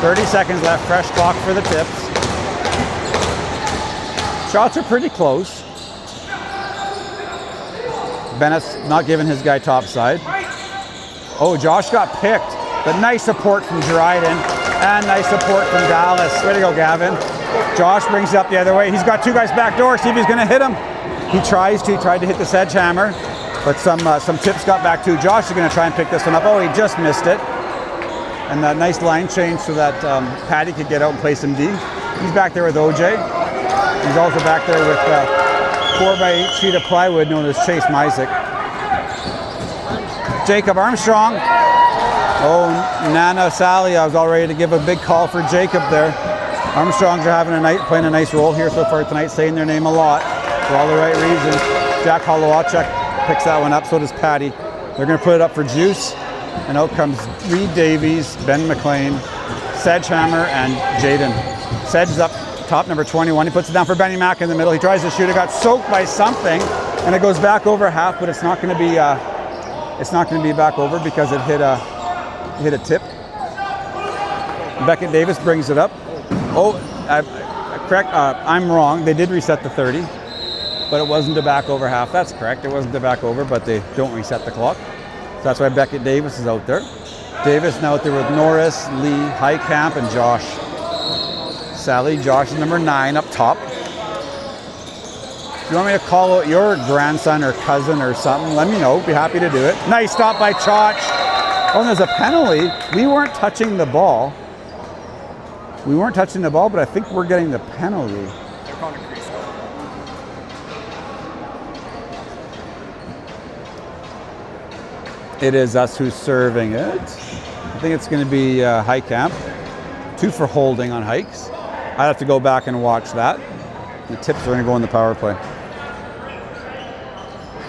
30 seconds left, fresh clock for the Tips. Shots are pretty close. Bennett's not giving his guy top side. Oh, Josh got picked, but nice support from Dryden and nice support from Dallas. Way to go, Gavin. Josh brings it up the other way. He's got two guys back door. See if he's going to hit him. He tried to hit the sledgehammer, but some Tips got back too. Josh is going to try and pick this one up. Oh, he just missed it. And that nice line change so that Patty could get out and play some D. He's back there with OJ. He's also back there with 4x8 sheet of plywood known as Chase Mysick. Jacob Armstrong Oh, Nana Sally, I was all ready to give a big call for Jacob there. Armstrongs are playing a nice role here so far tonight, saying their name a lot for all the right reasons. Jack Holowachuk picks that one up, so does Patty. They're going to put it up for Juice, and out comes Reed Davies, Ben McLean, Sedgehammer, and Jaden. Sedge is up top, number 21. He puts it down for Benny Mack in the middle. He tries to shoot. It got soaked by something, and it goes back over half, but it's not going to be back over because it hit a tip. Beckett Davis brings it up. Oh, correct. I'm wrong. They did reset the 30, but it wasn't to back over half. That's correct. It wasn't to back over, but they don't reset the clock. So that's why Beckett Davis is out there. Davis now out there with Norris, Lee, Heitkamp, and Josh. Sally, Josh is number 9 up top. If you want me to call out your grandson or cousin or something, let me know. Be happy to do it. Nice stop by Chach. Oh, and there's a penalty. We weren't touching the ball. But I think we're getting the penalty. They're calling it crease. It is us who's serving it. I think it's going to be Heitkamp. 2 for holding on Hikes. I'd have to go back and watch that. The tips are going to go in the power play.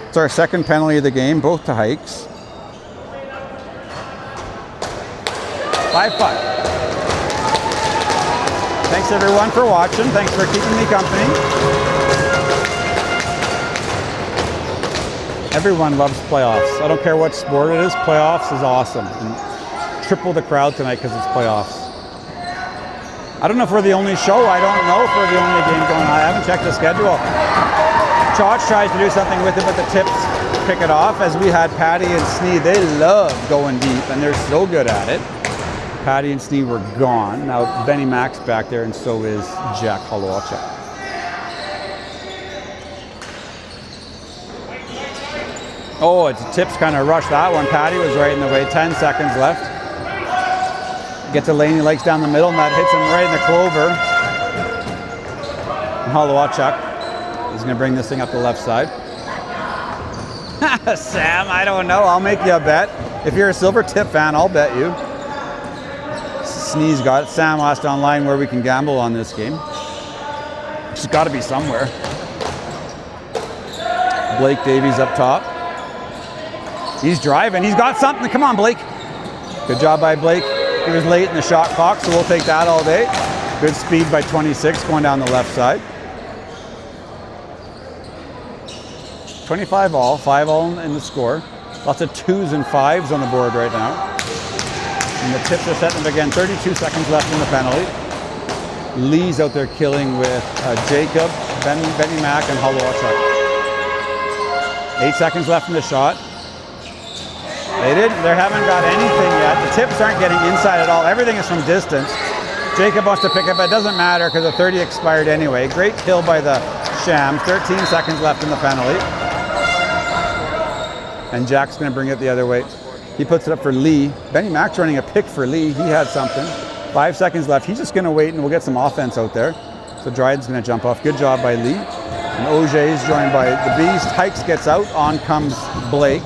It's our second penalty of the game, both to Hikes. 5-5. Thanks everyone for watching. Thanks for keeping me company. Everyone loves playoffs. I don't care what sport it is. Playoffs is awesome. And triple the crowd tonight because it's playoffs. I don't know if we're the only show. I don't know if we're the only game going on. I haven't checked the schedule. Chach tries to do something with it, but the tips pick it off. As we had Patty and Snee, they love going deep, and they're so good at it. Patty and Snee were gone. Now Benny Mack's back there, and so is Jack Holowachuk. Oh, it's tips kind of rushed that one. Patty was right in the way. 10 seconds left. Gets a lane he likes down the middle, and that hits him right in the clover. And Holowachuk is going to bring this thing up the left side. Sam, I don't know. I'll make you a bet. If you're a Silvertip fan, I'll bet you. Sneeze got it. Sam asked online where we can gamble on this game. It's got to be somewhere. Blake Davies up top. He's driving. He's got something. Come on, Blake. Good job by Blake. He was late in the shot clock, so we'll take that all day. Good speed by 26 going down the left side. 25 all, 5 all in the score. Lots of 2s and 5s on the board right now. And the tips are setting up again. 32 seconds left in the penalty. Lee's out there killing with Jacob, Benny Mack, and Holowachuk. 8 seconds left in the shot. They haven't got anything yet. The tips aren't getting inside at all. Everything is from distance. Jacob wants to pick up, but it doesn't matter because the 30 expired anyway. Great kill by the Shams. 13 seconds left in the penalty. And Jack's going to bring it the other way. He puts it up for Lee. Benny Mack's running a pick for Lee. He had something. 5 seconds left. He's just going to wait and we'll get some offense out there. So Dryden's going to jump off. Good job by Lee. And Auger's joined by the Beast. Hikes gets out. On comes Blake.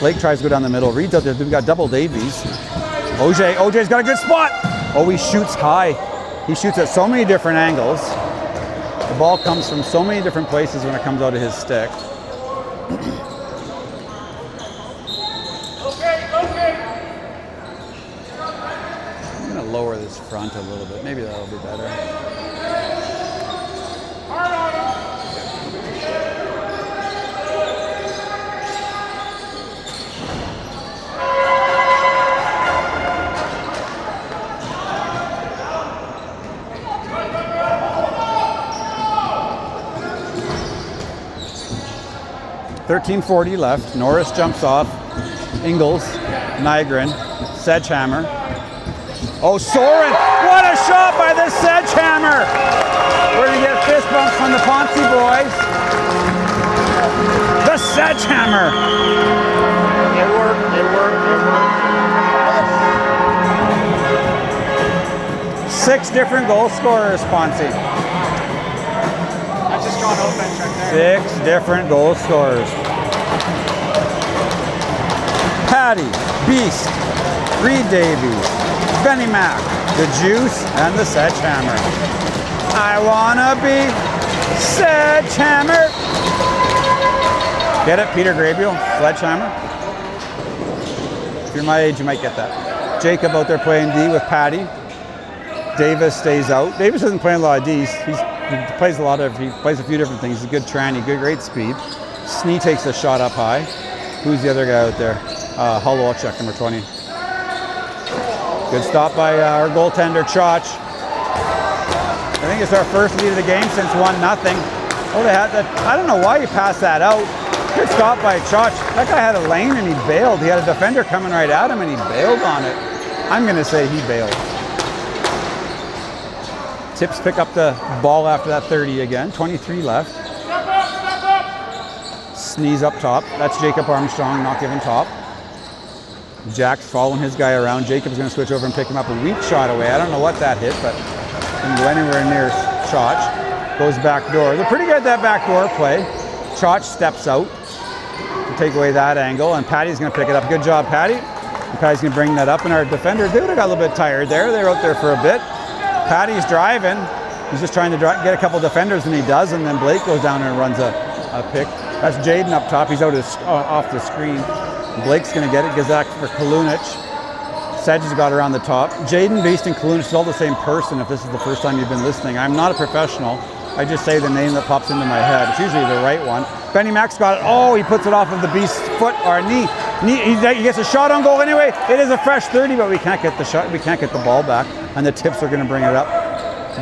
Blake tries to go down the middle. Reed's out there. We've got double Davies. OJ's got a good spot. Oh, he shoots high. He shoots at so many different angles. The ball comes from so many different places when it comes out of his stick. I'm going to lower this front a little bit. Maybe that'll be better. 13:40 left. Norris jumps off. Ingles, Nygren, Sedgehammer. Oh, Soren! What a shot by the Sedgehammer! We're going to get fist bumps from the Ponce boys. The Sedgehammer! It worked. 6 different goal scorers, Ponce. That's a strong offense right there. 6 different goal scorers. Patty, Beast, Reed Davies, Benny Mac, the Juice, and the Sledgehammer. I wanna be Sledgehammer. Get it? Peter Gabriel, Sledgehammer. If you're my age, you might get that. Jacob out there playing D with Patty. Davis stays out. Davis isn't playing a lot of Ds. He plays a few different things. He's a good tranny, great speed. Snee takes a shot up high. Who's the other guy out there? Holowchuk, number 20. Good stop by our goaltender, Chach. I think it's our first lead of the game since 1-0. Oh, they had that. I don't know why you passed that out. Good stop by Chach. That guy had a lane and he bailed. He had a defender coming right at him and he bailed on it. I'm going to say he bailed. Tips pick up the ball after that 30 again. 23 left. Sneeze up top. That's Jacob Armstrong not giving top. Jack's following his guy around. Jacob's going to switch over and pick him up a weak shot away. I don't know what that hit, but didn't go anywhere near Chach. Goes back door. They're pretty good at that back door play. Chach steps out to take away that angle, and Patty's going to pick it up. Good job, Patty. And Patty's going to bring that up, and our defender, they would have got a little bit tired there. They were out there for a bit. Patty's driving. He's just trying to get a couple defenders, and he does, and then Blake goes down and runs a pick. That's Jaden up top. He's out off the screen. Blake's going to get it. Gives that for Kalunic. Sedge has got around the top. Jaden Beast and Kalunic is all the same person if this is the first time you've been listening. I'm not a professional. I just say the name that pops into my head. It's usually the right one. Benny Mac's got it. Oh, he puts it off of the Beast's foot or knee. He gets a shot on goal anyway. It is a fresh 30, but we can't get the shot. We can't get the ball back, and the Tips are going to bring it up.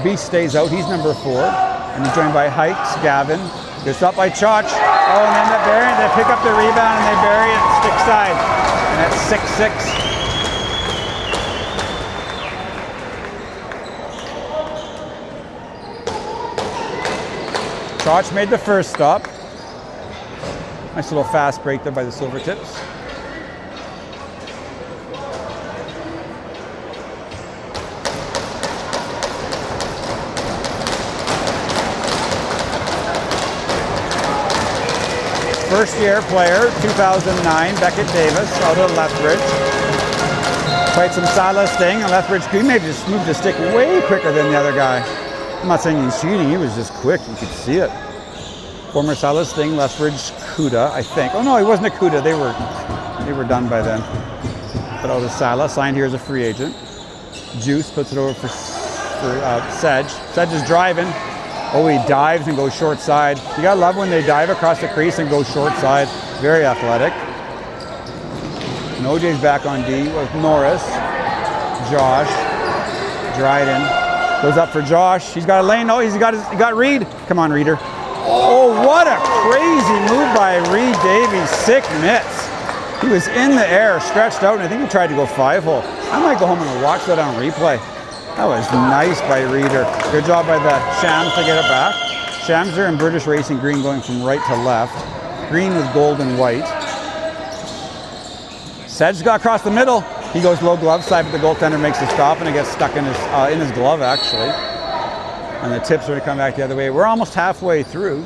Beast stays out. He's number 4, and he's joined by Hikes, Gavin. Good stop by Chach. Oh, and then they pick up the rebound and they bury it stick side, and that's 6-6. Chach made the first stop. Nice little fast break there by the Silvertips. First year player, 2009, Beckett Davis out of Lethbridge. Played some Silas Sting, and Lethbridge Green maybe just moved the stick way quicker than the other guy. I'm not saying he's cheating, he was just quick, you could see it. Former Silas Sting, Lethbridge Cuda, I think. Oh no, he wasn't a Cuda, they were done by then. But out of Silas, signed here as a free agent. Juice puts it over for Sedge. Sedge is driving. Oh, he dives and goes short side. You gotta love when they dive across the crease and go short side. Very athletic. And OJ's back on D with Norris. Josh. Dryden. Goes up for Josh. He's got a lane. Oh, he got Reed. Come on, Reeder. Oh, what a crazy move by Reed Davies. Sick mitts. He was in the air, stretched out, and I think he tried to go 5-hole. I might go home and watch that on replay. That was nice by Reeder. Good job by the Shams to get it back. Shams are in British Racing green going from right to left. Green with gold and white. Sedge got across the middle. He goes low glove side, but the goaltender makes a stop and it gets stuck in his glove actually. And the Tips are going to come back the other way. We're almost halfway through.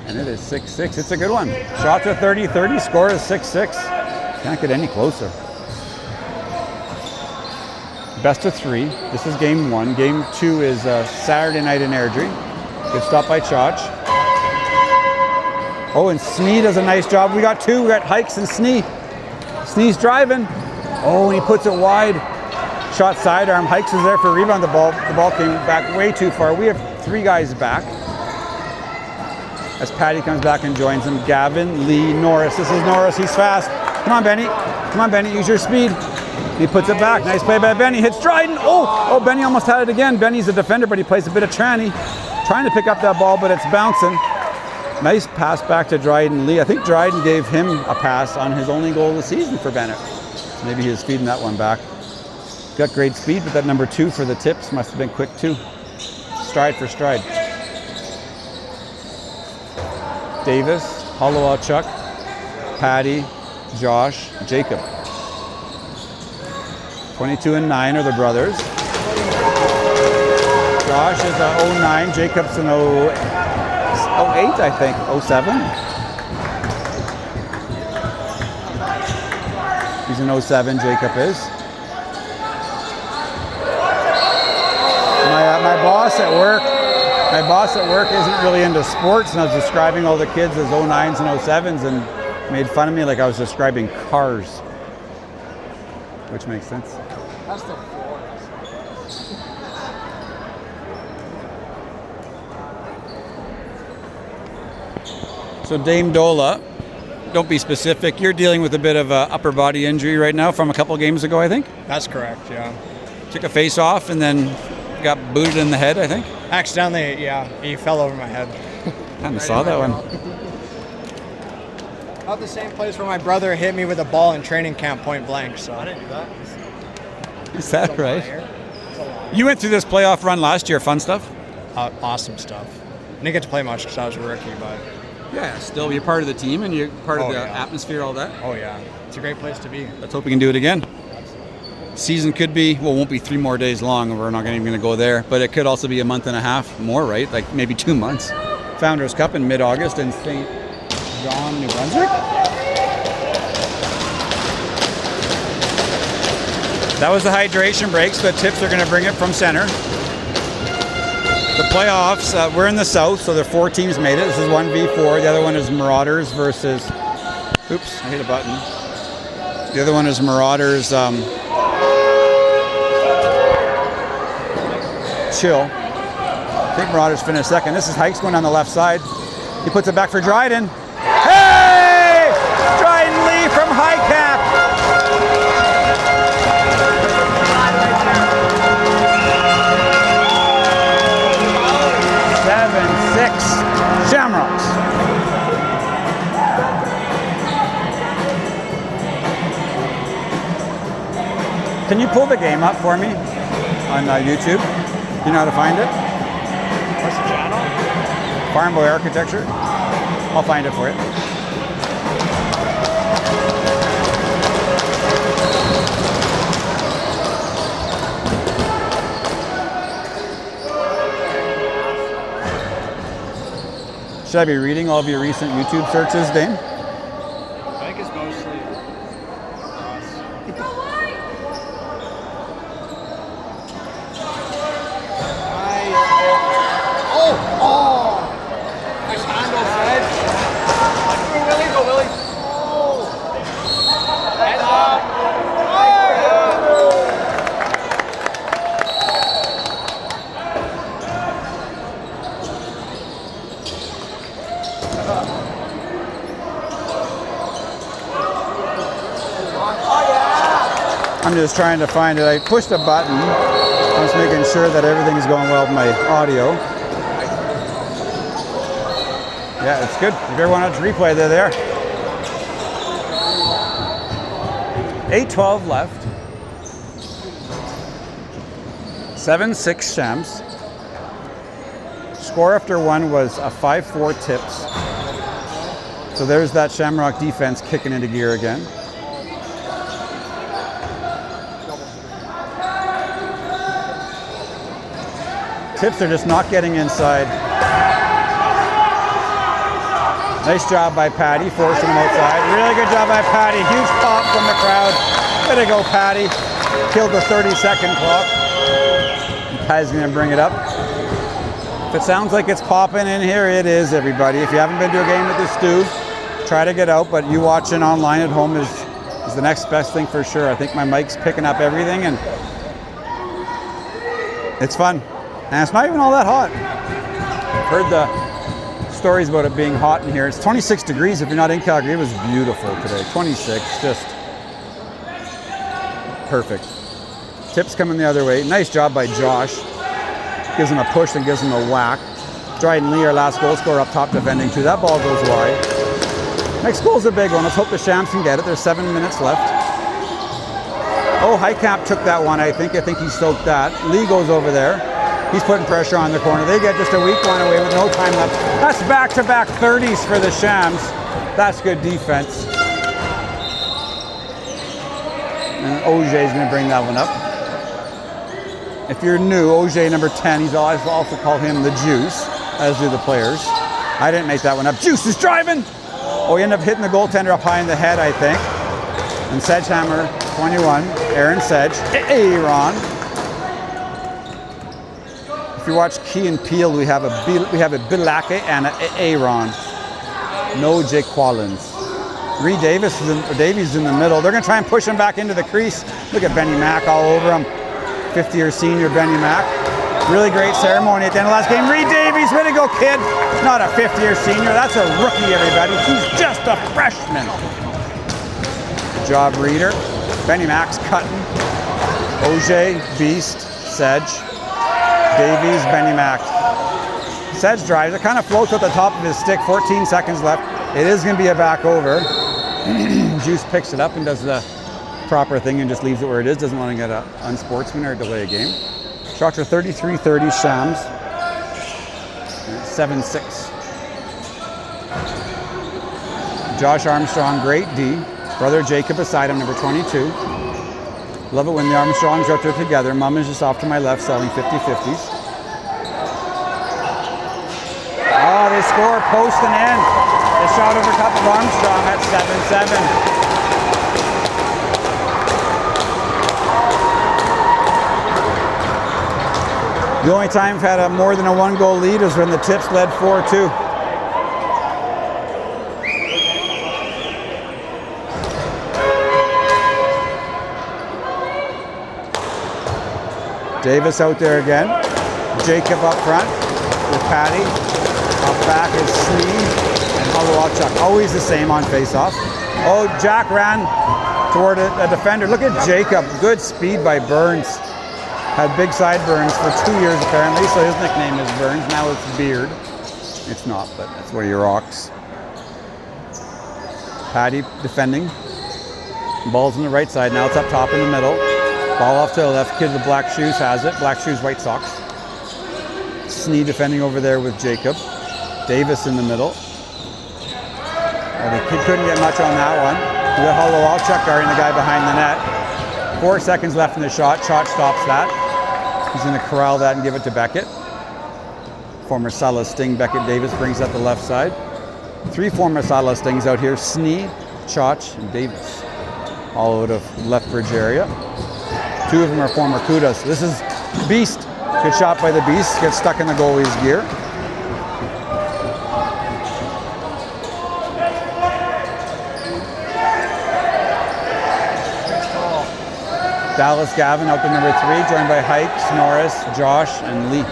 And it is 6-6. It's a good one. Shots are 30-30. Score is 6-6. Can't get any closer. Best of 3. This is game 1. Game 2 is Saturday night in Airdrie. Good stop by Chach. Oh, and Snee does a nice job. We got 2. We got Hikes and Snee. Snee's driving. Oh, and he puts it wide. Shot sidearm. Hikes is there for a rebound. The ball came back way too far. We have 3 guys back. As Patty comes back and joins him. Gavin, Lee, Norris. This is Norris. He's fast. Come on, Benny. Come on, Benny. Use your speed. He puts it back. Nice play by Benny. Hits Dryden. Oh, Benny almost had it again. Benny's a defender, but he plays a bit of tranny. Trying to pick up that ball, but it's bouncing. Nice pass back to Dryden Lee. I think Dryden gave him a pass on his only goal of the season for Bennett. So maybe he was feeding that one back. Got great speed, but that number 2 for the Tips must have been quick too. Stride for stride. Davis, Holowchuk, Patty, Josh, Jacob. 22 and 9 are the brothers. Josh is a 09, Jacob's an 08, I think, 07. He's an 07, Jacob is. My boss at work isn't really into sports, and I was describing all the kids as 09s and 07s and made fun of me like I was describing cars, which makes sense. That's the floor. So Dame Dola, don't be specific. You're dealing with a bit of a upper body injury right now from a couple games ago, I think. That's correct, yeah. Took a face off and then got booted in the head, I think. Accidentally, yeah. He fell over my head. Kind of saw that one. Not the same place where my brother hit me with a ball in training camp point blank, so. I didn't do that. Is that right? You went through this playoff run last year. Fun stuff? Awesome stuff. I didn't get to play much because I was a rookie, but. Yeah, still you're part of the team and you're part of the yeah. atmosphere, all that. Oh, yeah. It's a great place to be. Let's hope we can do it again. Season could be, well, won't be 3 more days long. We're not even going to go there. But it could also be a month and a half more, right? Like maybe 2 months. Founders Cup in mid-August in St. John, New Brunswick. That was the hydration break, so the Tips are going to bring it from center. The playoffs, we're in the South, so there are 4 teams made it. This is 1v4. The other one is Marauders versus... Oops, I hit a button. The other one is Marauders... Chill. I think Marauders finished second. This is Hikes going on the left side. He puts it back for Dryden. Hey! Dryden Lee from High Cap. Shamrocks. Can you pull the game up for me on YouTube? Do you know how to find it? What's the channel? Farm Boy Architecture. I'll find it for you. Should I be reading all of your recent YouTube searches, Dane? I think it's mostly us. Nice handle, Fred. Go, Willie. Head up. I'm just trying to find it. I pushed a button. I'm just making sure that everything is going well with my audio. Yeah, it's good. If everyone wants to replay, they're there. 8:12 left. 7-6 Shams. Score after one was a 5-4 Tips. So there's that Shamrock defense kicking into gear again. Tips are just not getting inside. Nice job by Patty, forcing him outside. Really good job by Patty. Huge pop from the crowd. Way to go, Patty. Killed the 30-second clock. Patty's going to bring it up. If it sounds like it's popping in here, it is, everybody. If you haven't been to a game with the Stu, try to get out, but you watching online at home is the next best thing for sure. I think my mic's picking up everything, and it's fun. And it's not even all that hot. I've heard the stories about it being hot in here. It's 26 degrees if you're not in Calgary. It was beautiful today. 26, just perfect. Tips coming the other way. Nice job by Josh. Gives him a push and gives him a whack. Dryden Lee, our last goal scorer, up top defending too. That ball goes wide. Next goal's a big one. Let's hope the Shams can get it. There's 7 minutes left. Oh, Highcap took that one, I think. I think he soaked that. Lee goes over there. He's putting pressure on the corner. They get just a weak one away with no time left. That's back-to-back 30s for the Shams. That's good defense. And Auger's going to bring that one up. If you're new, Auger number 10, he's also call him the Juice, as do the players. I didn't make that one up. Juice is driving! Oh, he ended up hitting the goaltender up high in the head, I think. And Sedgehammer, 21. Aaron Sedge. Aaron. If you watch Key and Peele, we have a Bilake and a Aaron. No Jake Quallins. Reed Davies is in the middle. They're going to try and push him back into the crease. Look at Benny Mack all over him. 50-year senior Benny Mack. Really great ceremony at the end of last game. Reed Davies, way to go, kid. Not a 50-year senior. That's a rookie, everybody. He's just a freshman. Good job, Reader. Benny Mack's cutting. Auger, Beast, Sedge, Davies, Benny Mack. Sedge drives. It kind of floats at the top of his stick. 14 seconds left. It is going to be a back over. Juice picks it up and does the proper thing and just leaves it where it is. Doesn't want to get an unsportsman or delay a game. Shots are 33-30 Shams. 7-6. Josh Armstrong, great D. Brother Jacob beside him, number 22. Love it when the Armstrongs are out there together. Mom is just off to my left selling 50-50s. Oh, they score post and in. The shot over top of Armstrong at 7-7. The only time we've had more than a one-goal lead is when the Tips led 4-2. Davis out there again. Jacob up front with Patty. Up back is Sneed and Holowalchuk. Always the same on face-off. Oh, Jack ran toward a defender. Look at Jacob. Good speed by Burns. Had big sideburns for 2 years apparently, so his nickname is Burns. Now it's Beard. It's not, but that's what he rocks. Patty defending. Ball's on the right side. Now it's up top in the middle. Ball off to the left. Kid with the black shoes has it. Black shoes, white socks. Sneed defending over there with Jacob. Davis in the middle. Oh, the kid couldn't get much on that one. We got Holowalchuk guarding the guy behind the net. 4 seconds left in the shot. Shot stops that. He's going to corral that and give it to Beckett. Former Salah Sting, Beckett Davis brings up the left side. 3 former Salah Stings out here. Sneed, Chach, and Davis. All out of Lethbridge area. 2 of them are former Kudas. This is Beast. Good shot by the Beast. Gets stuck in the goalie's gear. Dallas Gavin out to number 3, joined by Hikes, Norris, Josh, and Lee.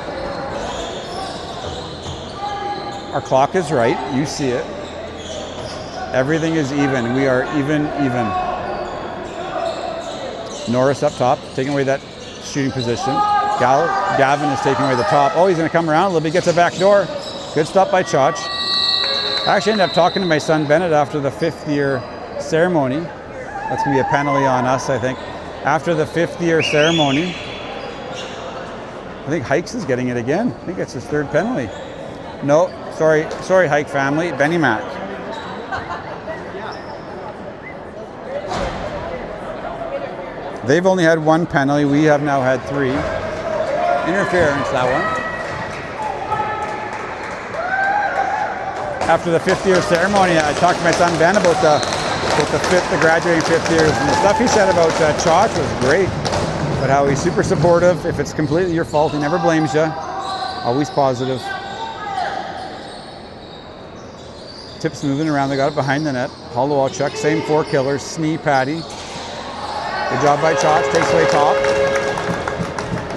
Our clock is right. You see it. Everything is even. We are even. Norris up top, taking away that shooting position. Gavin is taking away the top. Oh, he's going to come around a little bit. Gets a back door. Good stop by Chach. I actually ended up talking to my son Bennett after the 5th year ceremony. That's going to be a penalty on us, I think. After the 5th year ceremony, I think Hikes is getting it again. I think it's his 3rd penalty. No, sorry, Hike family. Benny Mack. They've only had 1 penalty. We have now had 3. Interference, that one. After the 5th year ceremony, I talked to my son Ben about the graduating 5th years, and the stuff he said about Chach was great. But how he's super supportive. If it's completely your fault, he never blames you. Always positive. Tips moving around. They got it behind the net. Holowalchuk, same 4 killers. Snee, Patty. Good job by Chach. Takes away top.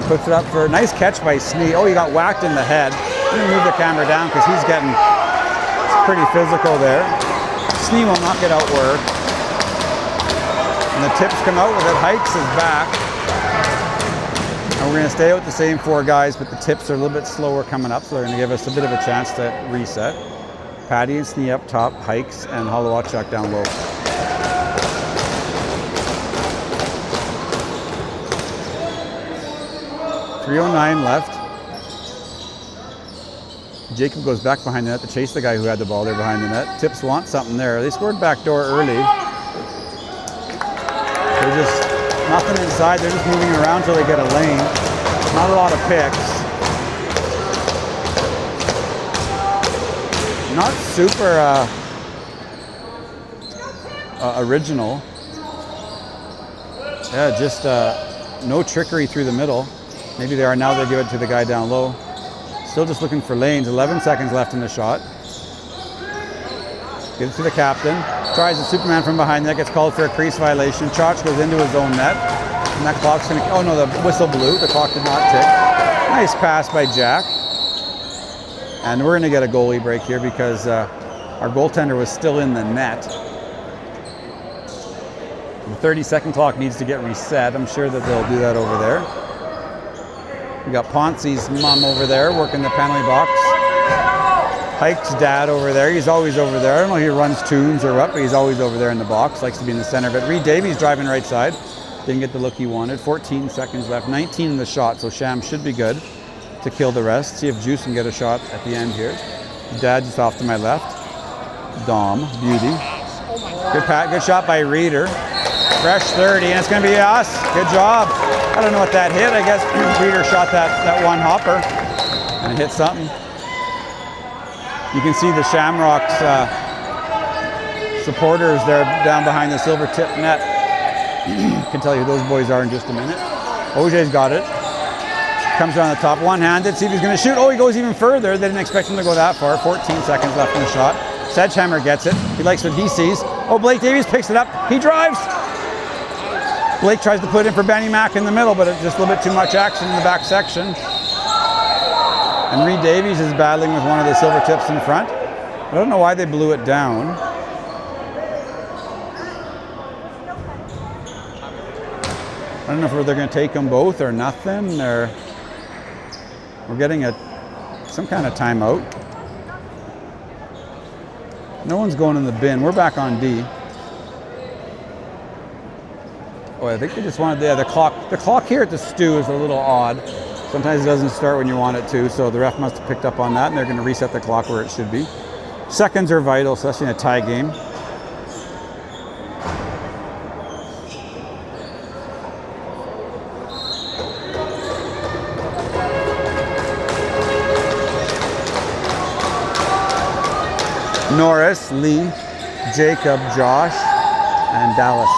Puts it up for a nice catch by Snee. Oh, he got whacked in the head. Let me move the camera down because he's getting pretty physical there. Snee will not get outworked. And the Tips come out with it. Hikes is back. And we're going to stay out the same 4 guys, but the Tips are a little bit slower coming up, so they're going to give us a bit of a chance to reset. Patty and Snee up top, Hikes and Holowalchuk down low. .309 left. Jacob goes back behind the net to chase the guy who had the ball there behind the net. Tips want something there. They scored backdoor early. They're just nothing inside. They're just moving around until they get a lane. Not a lot of picks. Not super original. Yeah, just no trickery through the middle. Maybe they are now. They give it to the guy down low. Still just looking for lanes. 11 seconds left in the shot. Gives it to the captain. Tries the Superman from behind. That gets called for a crease violation. Chach goes into his own net. And that clock's going to... Oh, no, the whistle blew. The clock did not tick. Nice pass by Jack. And we're going to get a goalie break here because our goaltender was still in the net. The 30-second clock needs to get reset. I'm sure that they'll do that over there. We got Ponce's mom over there working the penalty box. Pike's dad over there. He's always over there. I don't know if he runs tunes or what, but he's always over there in the box. Likes to be in the center of it. Reed Davies driving right side. Didn't get the look he wanted. 14 seconds left. 19 in the shot, so Sham should be good to kill the rest. See if Juice can get a shot at the end here. Dad just off to my left. Dom, beauty. Good shot by Reeder. Fresh 30, and it's going to be us. Good job. I don't know what that hit. I guess Reeder shot that one hopper and it hit something. You can see the Shamrocks supporters there down behind the Silvertip net. Can tell you who those boys are in just a minute. OJ's got it. Comes around the top, one-handed. See if he's going to shoot. Oh, he goes even further. They didn't expect him to go that far. 14 seconds left in the shot. Sedgehammer gets it. He likes what he sees. Oh, Blake Davies picks it up. He drives. Blake tries to put it in for Benny Mack in the middle, but it's just a little bit too much action in the back section. And Reed Davies is battling with one of the Silvertips in front. I don't know why they blew it down. I don't know if they're going to take them both or nothing, or we're getting some kind of timeout. No one's going in the bin. We're back on D. Oh, I think they just wanted the clock. The clock here at the Stew is a little odd. Sometimes it doesn't start when you want it to, so the ref must have picked up on that, and they're going to reset the clock where it should be. Seconds are vital, especially in a tie game. Norris, Lee, Jacob, Josh, and Dallas.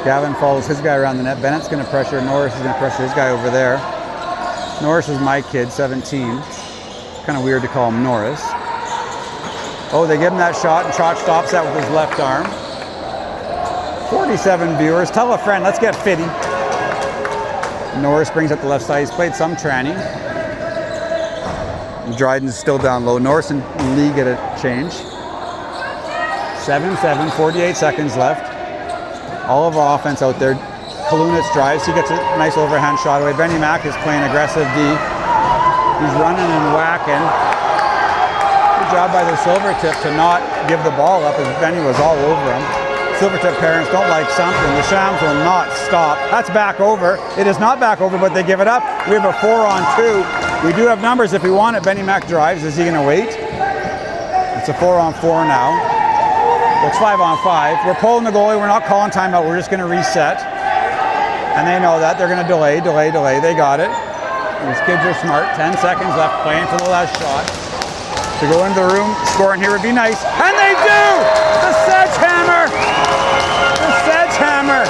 Gavin follows his guy around the net. Bennett's going to pressure. Norris is going to pressure his guy over there. Norris is my kid, 17. Kind of weird to call him Norris. Oh, they give him that shot, and Chach stops that with his left arm. 47 viewers. Tell a friend, let's get fitty. Norris brings up the left side. He's played some tranny. Dryden's still down low. Norris and Lee get a change. 7-7, 48 seconds left. All of our offense out there. Kalunitz drives. He gets a nice overhand shot away. Benny Mack is playing aggressive D. He's running and whacking. Good job by the Silvertip to not give the ball up as Benny was all over him. Silvertip parents don't like something. The Shams will not stop. That's back over. It is not back over, but they give it up. We have a 4-on-2. We do have numbers if we want it. Benny Mack drives. Is he going to wait? It's a 4-on-4 now. It's 5-on-5. We're pulling the goalie. We're not calling timeout. We're just going to reset. And they know that. They're going to delay. They got it. These kids are smart. 10 seconds left, playing for the last shot. To go into the room, scoring here would be nice. And they do! The Sedgehammer! The Sedgehammer!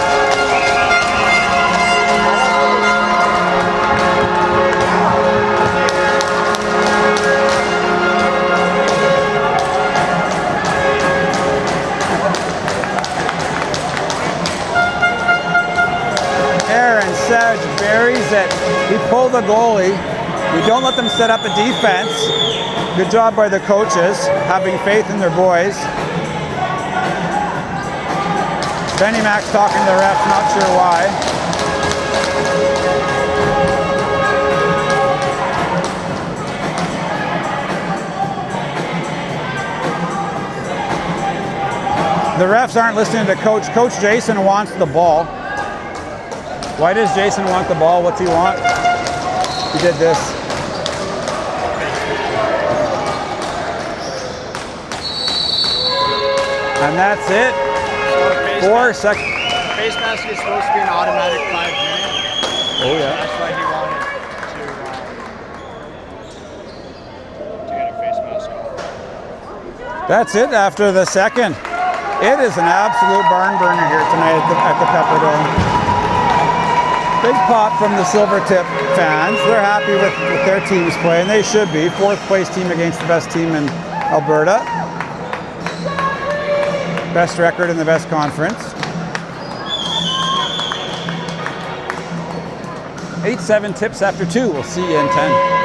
Aaron Sedge buries it. We pull the goalie. We don't let them set up a defense. Good job by the coaches, having faith in their boys. Benny Mack's talking to the refs, not sure why. The refs aren't listening to Coach. Coach Jason wants the ball. Why does Jason want the ball? What's he want? He did this. And that's it. 4 seconds. Face mask is supposed to be an automatic 5-minute. Oh yeah. That's why he wanted to get a face mask on. That's it after the second. It is an absolute barn burner here tonight at the Pepperdome. Big pop from the Silvertip fans. They're happy with their team's play, and they should be. 4th place team against the best team in Alberta. Best record in the best conference. 8-7 tips after 2. We'll see you in 10.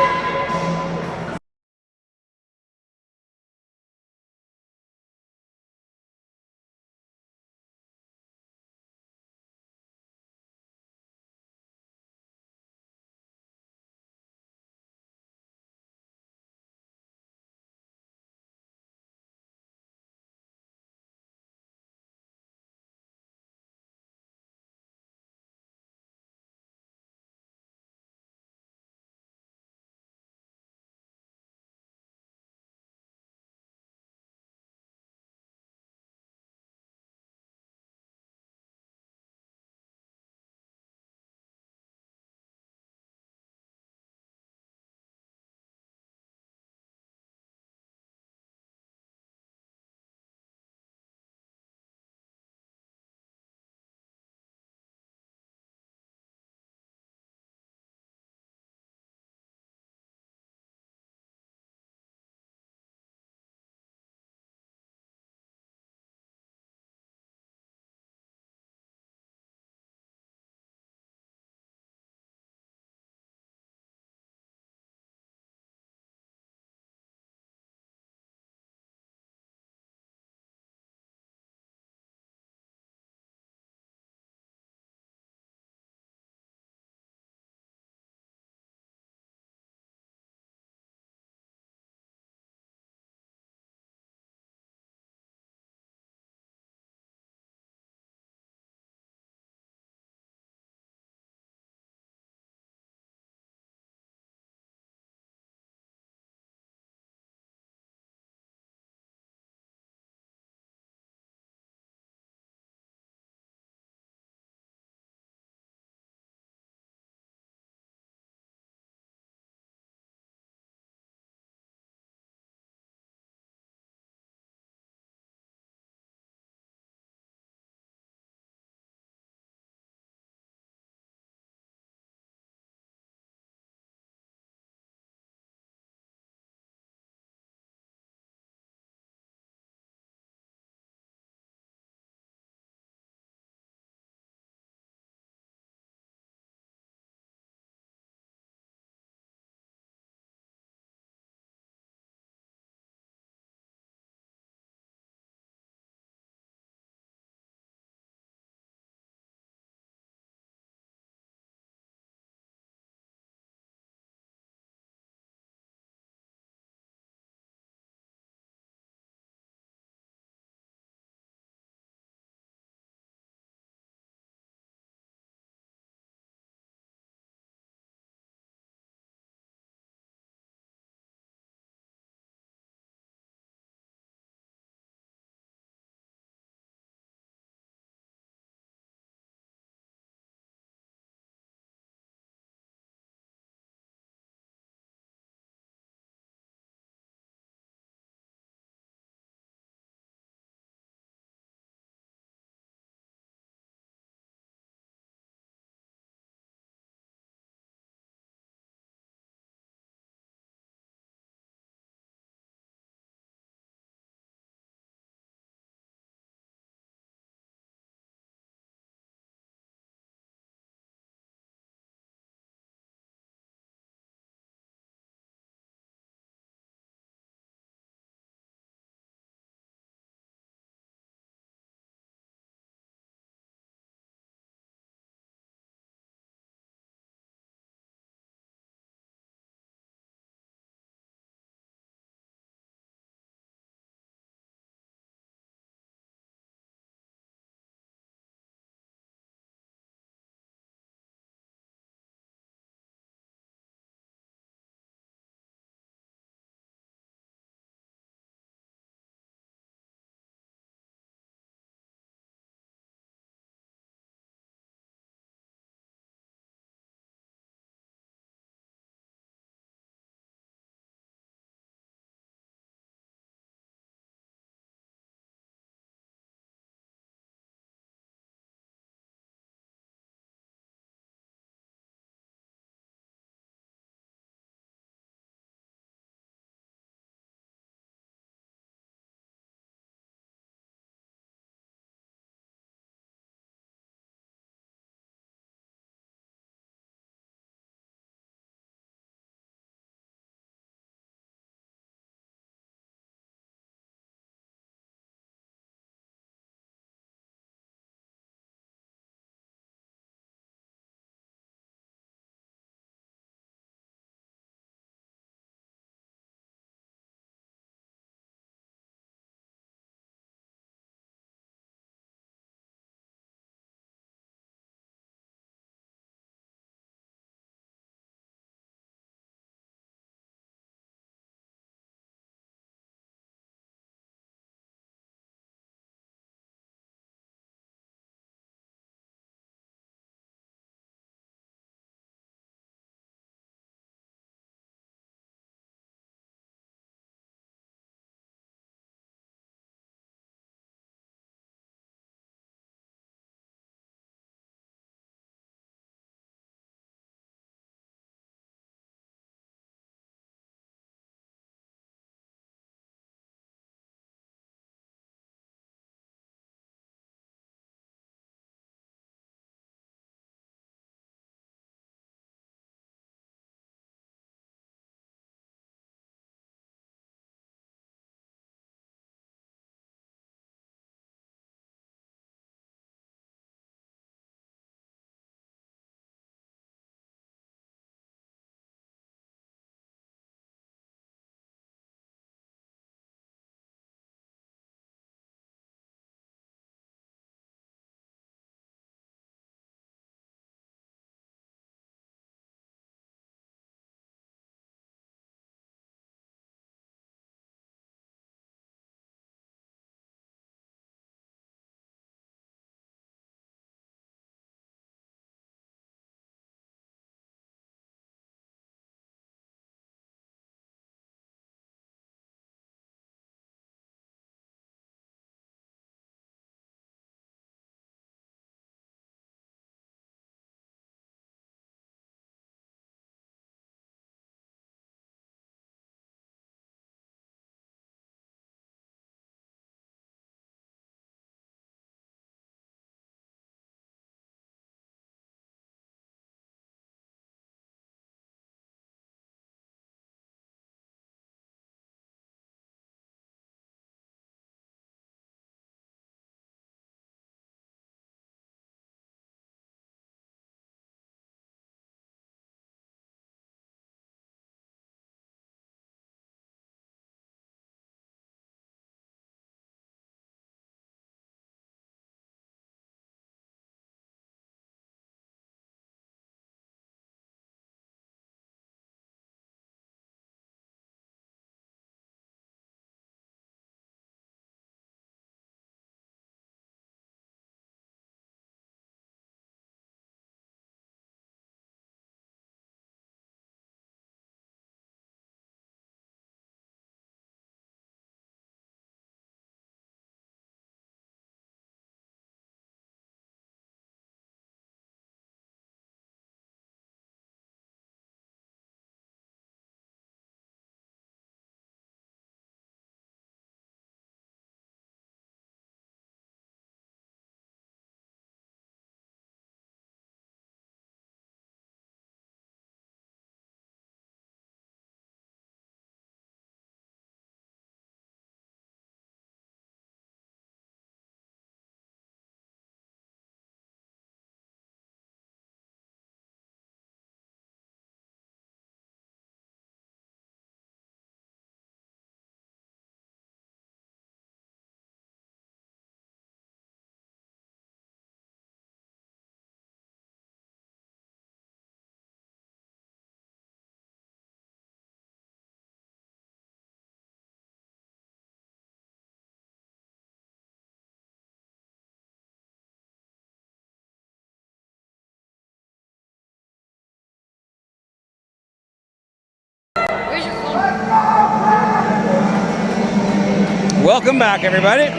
Welcome back, everybody.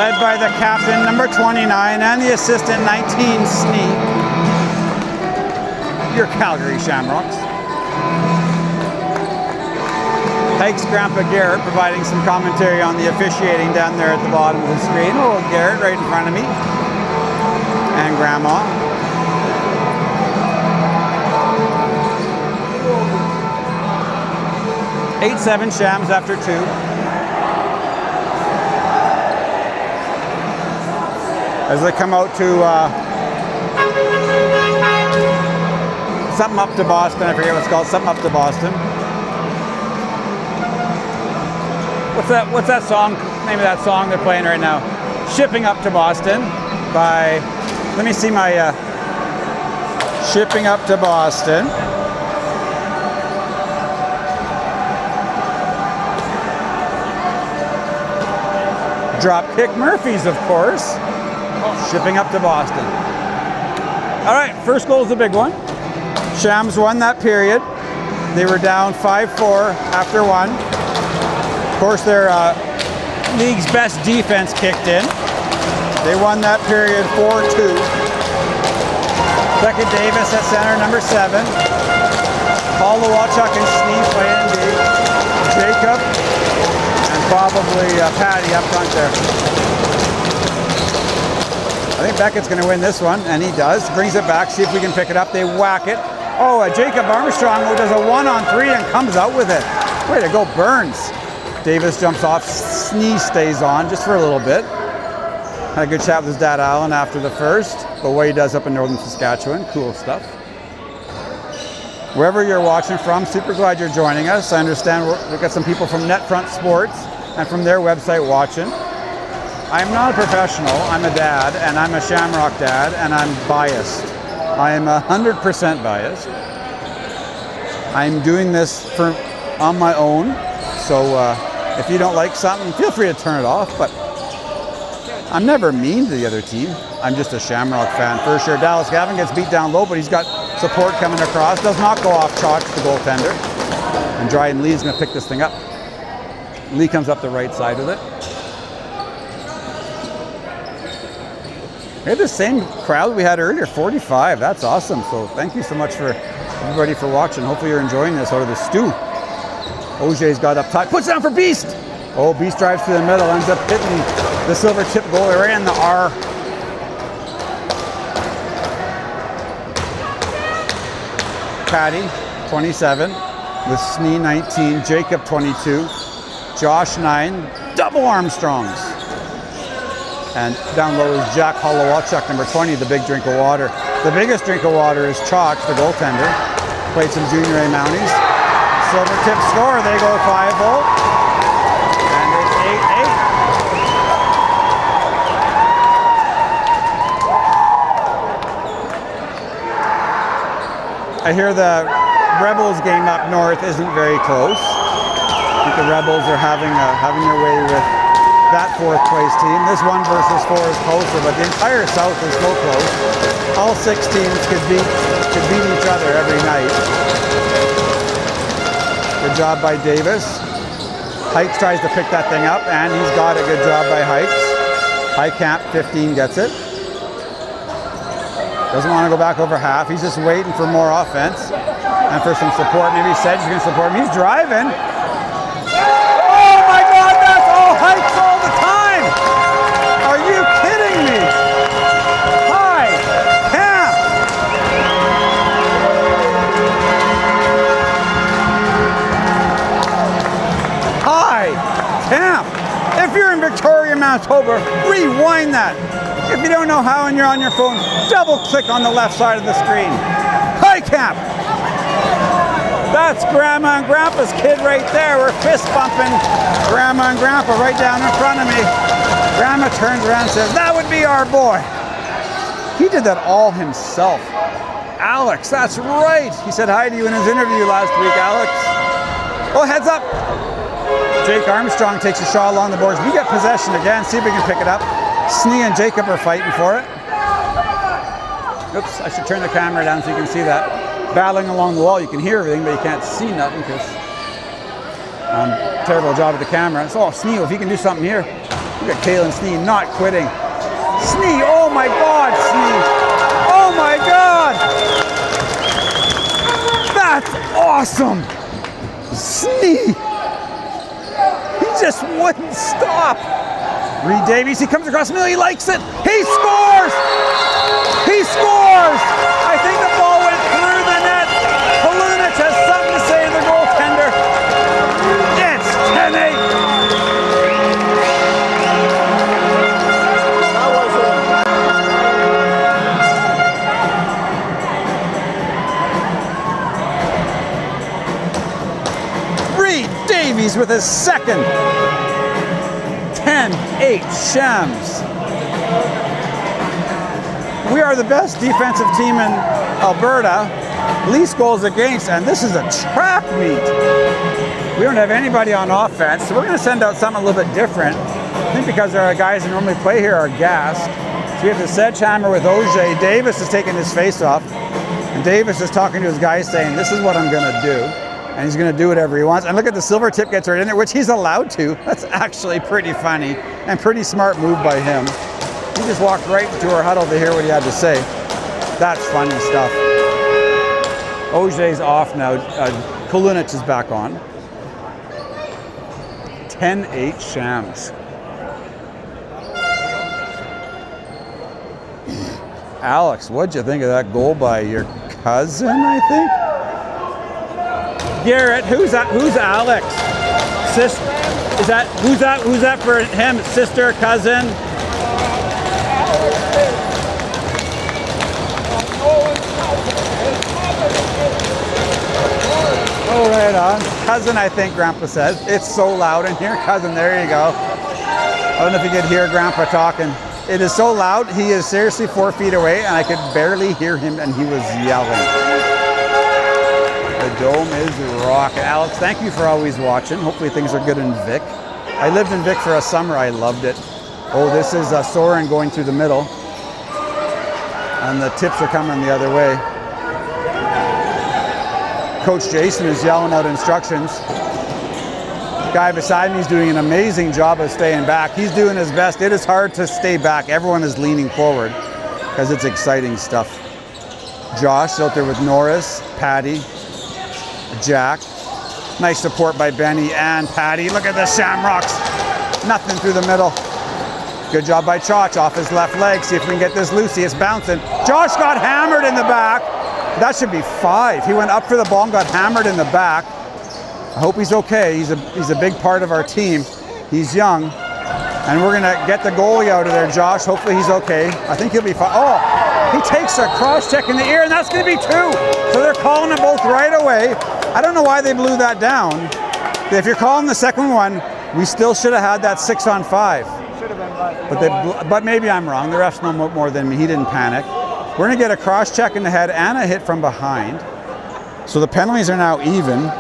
Led by the captain, number 29, and the assistant, 19, Snee. Your Calgary Shamrocks. Hike's Grandpa Garrett providing some commentary on the officiating down there at the bottom of the screen. Oh, Garrett right in front of me. And Grandma. Eight, 7 Shams after 2. As they come out to something up to Boston. I forget what it's called. Something up to Boston. What's that song? Name of that song they're playing right now? Shipping Up to Boston by, let me see my Shipping Up to Boston. Dropkick Murphys, of course. Shipping Up to Boston. All right, first goal is the big one. Shams won that period. They were down 5-4 after 1. Of course, their league's best defense kicked in. They won that period 4-2. Beckett Davis at center, number 7. Paul Lewalchuk and Snee playing D. Jacob and probably Patty up front there. I think Beckett's going to win this one, and he does. Brings it back, see if we can pick it up. They whack it. Oh, Jacob Armstrong who does a 1-on-3 and comes out with it. Way to go, Burns. Davis jumps off, Snee stays on just for a little bit. Had a good chat with his dad Alan after the first, but what he does up in northern Saskatchewan, cool stuff. Wherever you're watching from, super glad you're joining us. I understand we've got some people from NetFront Sports and from their website watching. I'm not a professional, I'm a dad, and I'm a Shamrock dad, and I'm biased. I am 100% biased. I'm doing this on my own, so if you don't like something, feel free to turn it off, but I'm never mean to the other team. I'm just a Shamrock fan for sure. Dallas Gavin gets beat down low, but he's got support coming across. Does not go off Chalk, the goaltender. And Dryden Lee's going to pick this thing up. Lee comes up the right side with it. We had the same crowd we had earlier, 45. That's awesome. So thank you so much for everybody for watching. Hopefully you're enjoying this out of the stew. OJ's got up top, puts down for Beast. Oh, Beast drives through the middle, ends up hitting the Silvertip goalie right in the R. Patty, 27, with Snee 19, Jacob 22, Josh 9, double Armstrongs. And down low is Jack Holowachuk, number 20, the big drink of water. The biggest drink of water is Chalk, the goaltender. Played some junior A Mounties. Silvertip score, they go 5-0. And it's 8-8. I hear the Rebels game up north isn't very close. I think the Rebels are having their way with that 4th place team. This 1 versus 4 is closer, but the entire South is so close. All 6 teams could beat each other every night. Good job by Davis. Hikes tries to pick that thing up, and he's got a good job by Hikes. Highcamp 15 gets it. Doesn't want to go back over half. He's just waiting for more offense and for some support. Maybe Sedge is going to support him. He's driving. Oh my God, that's all Hikes all the time. Are you kidding me? Hi, Camp. Hi, Camp. If you're in Victoria, Manitoba, rewind that. If you don't know how and you're on your phone, double click on the left side of the screen. Hi, Camp. That's Grandma and Grandpa's kid right there. We're fist bumping Grandma and Grandpa right down in front of me. Grandma turns around and says, that would be our boy. He did that all himself. Alex, that's right. He said hi to you in his interview last week, Alex. Oh, heads up. Jake Armstrong takes a shot along the boards. We get possession again. See if we can pick it up. Snee and Jacob are fighting for it. Oops, I should turn the camera down so you can see that. Battling along the wall, you can hear everything, but you can't see nothing because Terrible job at the camera. So, Snee, if you can do something here. Look at Kalen Snee not quitting. Snee, oh my God, Snee. Oh my God. That's awesome. Snee. He just wouldn't stop. Reed Davies, he comes across the middle, he likes it. He scores. He scores. I think the ball went through the net. Polunich has something to say to the goaltender. It's 10-8. Reed Davies with his second. 10-8 Shams. We are the best defensive team in Alberta. Least goals against, and this is a track meet. We don't have anybody on offense, so we're going to send out something a little bit different. I think because our guys that normally play here are gassed. So we have the Sedgehammer with Auger. Davis is taking his face off, and Davis is talking to his guys saying, this is what I'm going to do. And he's going to do whatever he wants. And look at the Silvertip gets right in there, which he's allowed to. That's actually pretty funny and pretty smart move by him. He just walked right into our huddle to hear what he had to say. That's funny stuff. Auger's off now. Polunich is back on. 10-8 Shams. Alex, what'd you think of that goal by your cousin, I think? Garrett, who's that? Who's Alex? Sis, is that who's that? Who's that for him? Sister, cousin? Oh, right on. Cousin, I think Grandpa says. It's so loud in here. Cousin, there you go. I don't know if you could hear Grandpa talking. It is so loud. He is seriously 4 feet away, and I could barely hear him, and he was yelling. The dome is rocking. Alex, thank you for always watching. Hopefully things are good in Vic. I lived in Vic for a summer. I loved it. Oh, this is Soren going through the middle. And the tips are coming the other way. Coach Jason is yelling out instructions. Guy beside me is doing an amazing job of staying back. He's doing his best. It is hard to stay back. Everyone is leaning forward because it's exciting stuff. Josh out there with Norris, Patty, Jack. Nice support by Benny and Patty. Look at the Shamrocks. Nothing through the middle. Good job by Chach off his left leg. See if we can get this loose. It's bouncing. Josh got hammered in the back. That should be 5. He went up for the ball and got hammered in the back. I hope he's okay. He's a big part of our team. He's young. And we're going to get the goalie out of there, Josh. Hopefully he's okay. I think he'll be fine. Oh, he takes a cross check in the ear, and that's going to be 2. So they're calling them both right away. I don't know why they blew that down. If you're calling the second one, we still should have had that 6-on-5. Should have been, But maybe I'm wrong. The refs know more than me. He didn't panic. We're going to get a cross check in the head and a hit from behind. So the penalties are now even.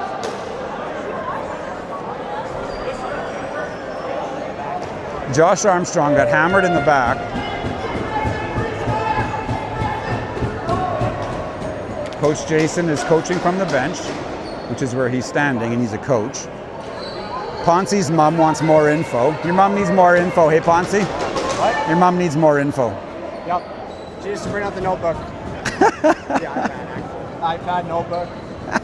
Josh Armstrong got hammered in the back. Coach Jason is coaching from the bench, which is where he's standing, and he's a coach. Ponce's mom wants more info. Your mom needs more info. Hey, Ponce? What? Your mom needs more info. Yep. She used to bring out the notebook. The iPad, notebook,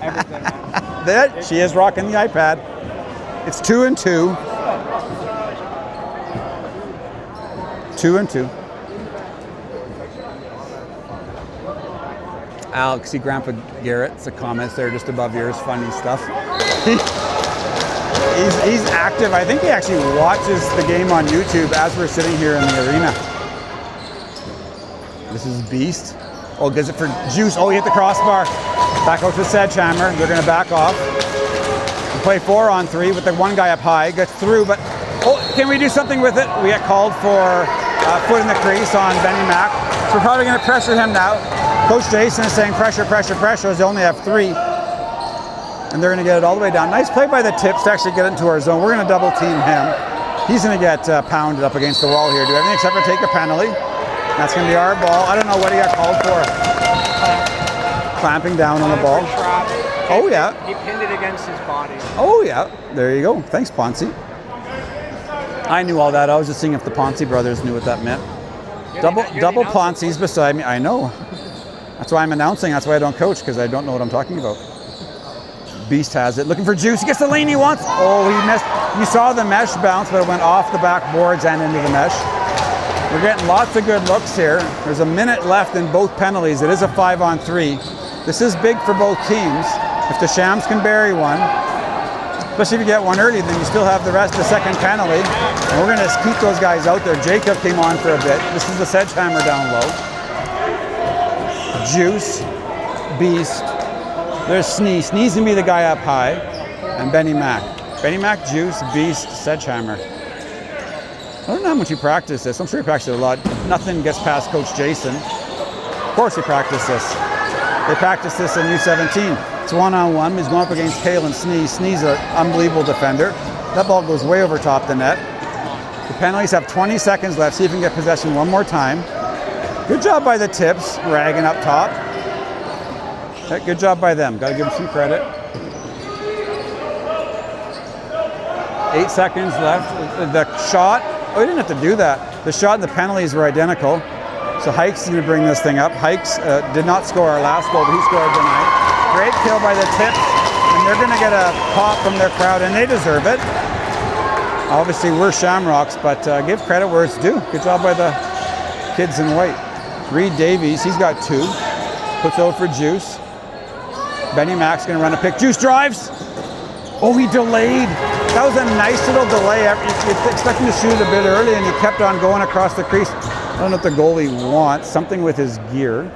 everything, man. There, she is rocking the iPad. It's 2-2. 2-2. Alex, see Grandpa Garrett's the comments there just above yours, funny stuff. He's active. I think he actually watches the game on YouTube as we're sitting here in the arena. This is Beast. Oh, gives it for Juice. Oh, he hit the crossbar. Back out to Sedgehammer. They're going to back off. We play 4-on-3 with the one guy up high. Gets through, but oh, can we do something with it? We get called for foot in the crease on Benny Mack. So we're probably going to pressure him now. Coach Jason is saying pressure, pressure, pressure, as they only have 3. And they're going to get it all the way down. Nice play by the Tips to actually get into our zone. We're going to double team him. He's going to get pounded up against the wall here. Do everything except for take a penalty. That's going to be our ball. I don't know what he got called for. Clamping down on the ball. Oh, yeah. He pinned it against his body. Oh, yeah. There you go. Thanks, Ponzi. I knew all that. I was just seeing if the Ponzi brothers knew what that meant. Double Ponzi's beside me. I know. That's why I'm announcing. That's why I don't coach, because I don't know what I'm talking about. Beast has it. Looking for Juice. He gets the lane he wants. Oh, he missed. You saw the mesh bounce, but it went off the backboards and into the mesh. We're getting lots of good looks here. There's a minute left in both penalties. It is a 5-on-3. This is big for both teams. If the Shams can bury one, especially if you get one early, then you still have the rest of the second penalty. And we're going to keep those guys out there. Jacob came on for a bit. This is the Sedgehammer down low. Juice, Beast. There's Snee. Snee's going to be the guy up high. And Benny Mac. Benny Mac, Juice, Beast, Sedgehammer. I don't know how much you practice this. I'm sure you practice it a lot. Nothing gets past Coach Jason. Of course you practice this. They practice this in U17. It's one-on-one. He's going up against Kalen Snee. Snee's an unbelievable defender. That ball goes way over top the net. The penalties have 20 seconds left. See if you can get possession one more time. Good job by the Tips, ragging up top. Good job by them. Got to give them some credit. 8 seconds left. The shot. Oh, he didn't have to do that. The shot and the penalties were identical. So Hikes is going to bring this thing up. Hikes did not score our last goal, but he scored tonight. Great kill by the Tips, and they're going to get a pop from their crowd, and they deserve it. Obviously, we're Shamrocks, but give credit where it's due. Good job by the kids in white. Reed Davies, he's got 2. Puts over for Juice. Benny Mac's going to run a pick. Juice drives. Oh, he delayed. That was a nice little delay. You're expecting to shoot a bit early, and he kept on going across the crease. I don't know what the goalie wants. Something with his gear.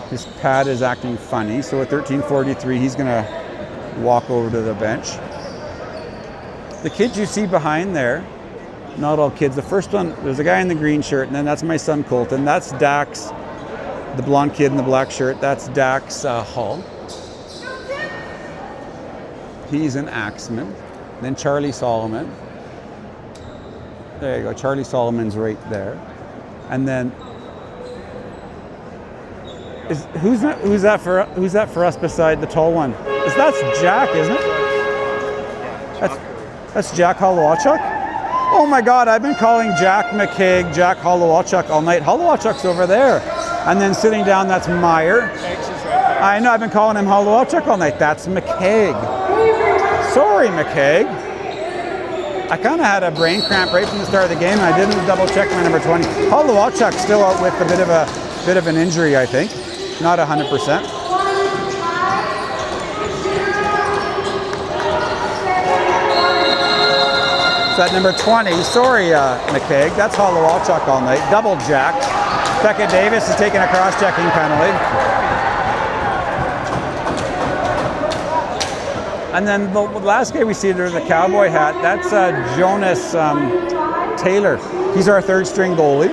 His pad is acting funny. So at 13:43, he's going to walk over to the bench. The kids you see behind there, not all kids. The first one, there's a guy in the green shirt, and then that's my son Colton. That's Dax, the blonde kid in the black shirt. That's Dax Hall. He's an axeman. Then Charlie Solomon. There you go. Charlie Solomon's right there. And then who's that for us beside the tall one? That's Jack, isn't it? That's Jack Holowachuk? Oh my God, I've been calling Jack McCaig, Jack Holowachuk all night. Holowachuk's over there. And then sitting down, that's Meyer. I know, I've been calling him Holowachuk all night. That's McCaig. Sorry, McCaig. I kind of had a brain cramp right from the start of the game, and I didn't double check my number 20. Holowachuk's still out with a bit of an injury, I think. Not 100%. So at number 20, sorry, McCaig, that's Holowachuk all night. Double jacked. Becca Davis is taking a cross-checking penalty. And then the last guy we see there in the cowboy hat, that's Jonas Taylor. He's our third string goalie.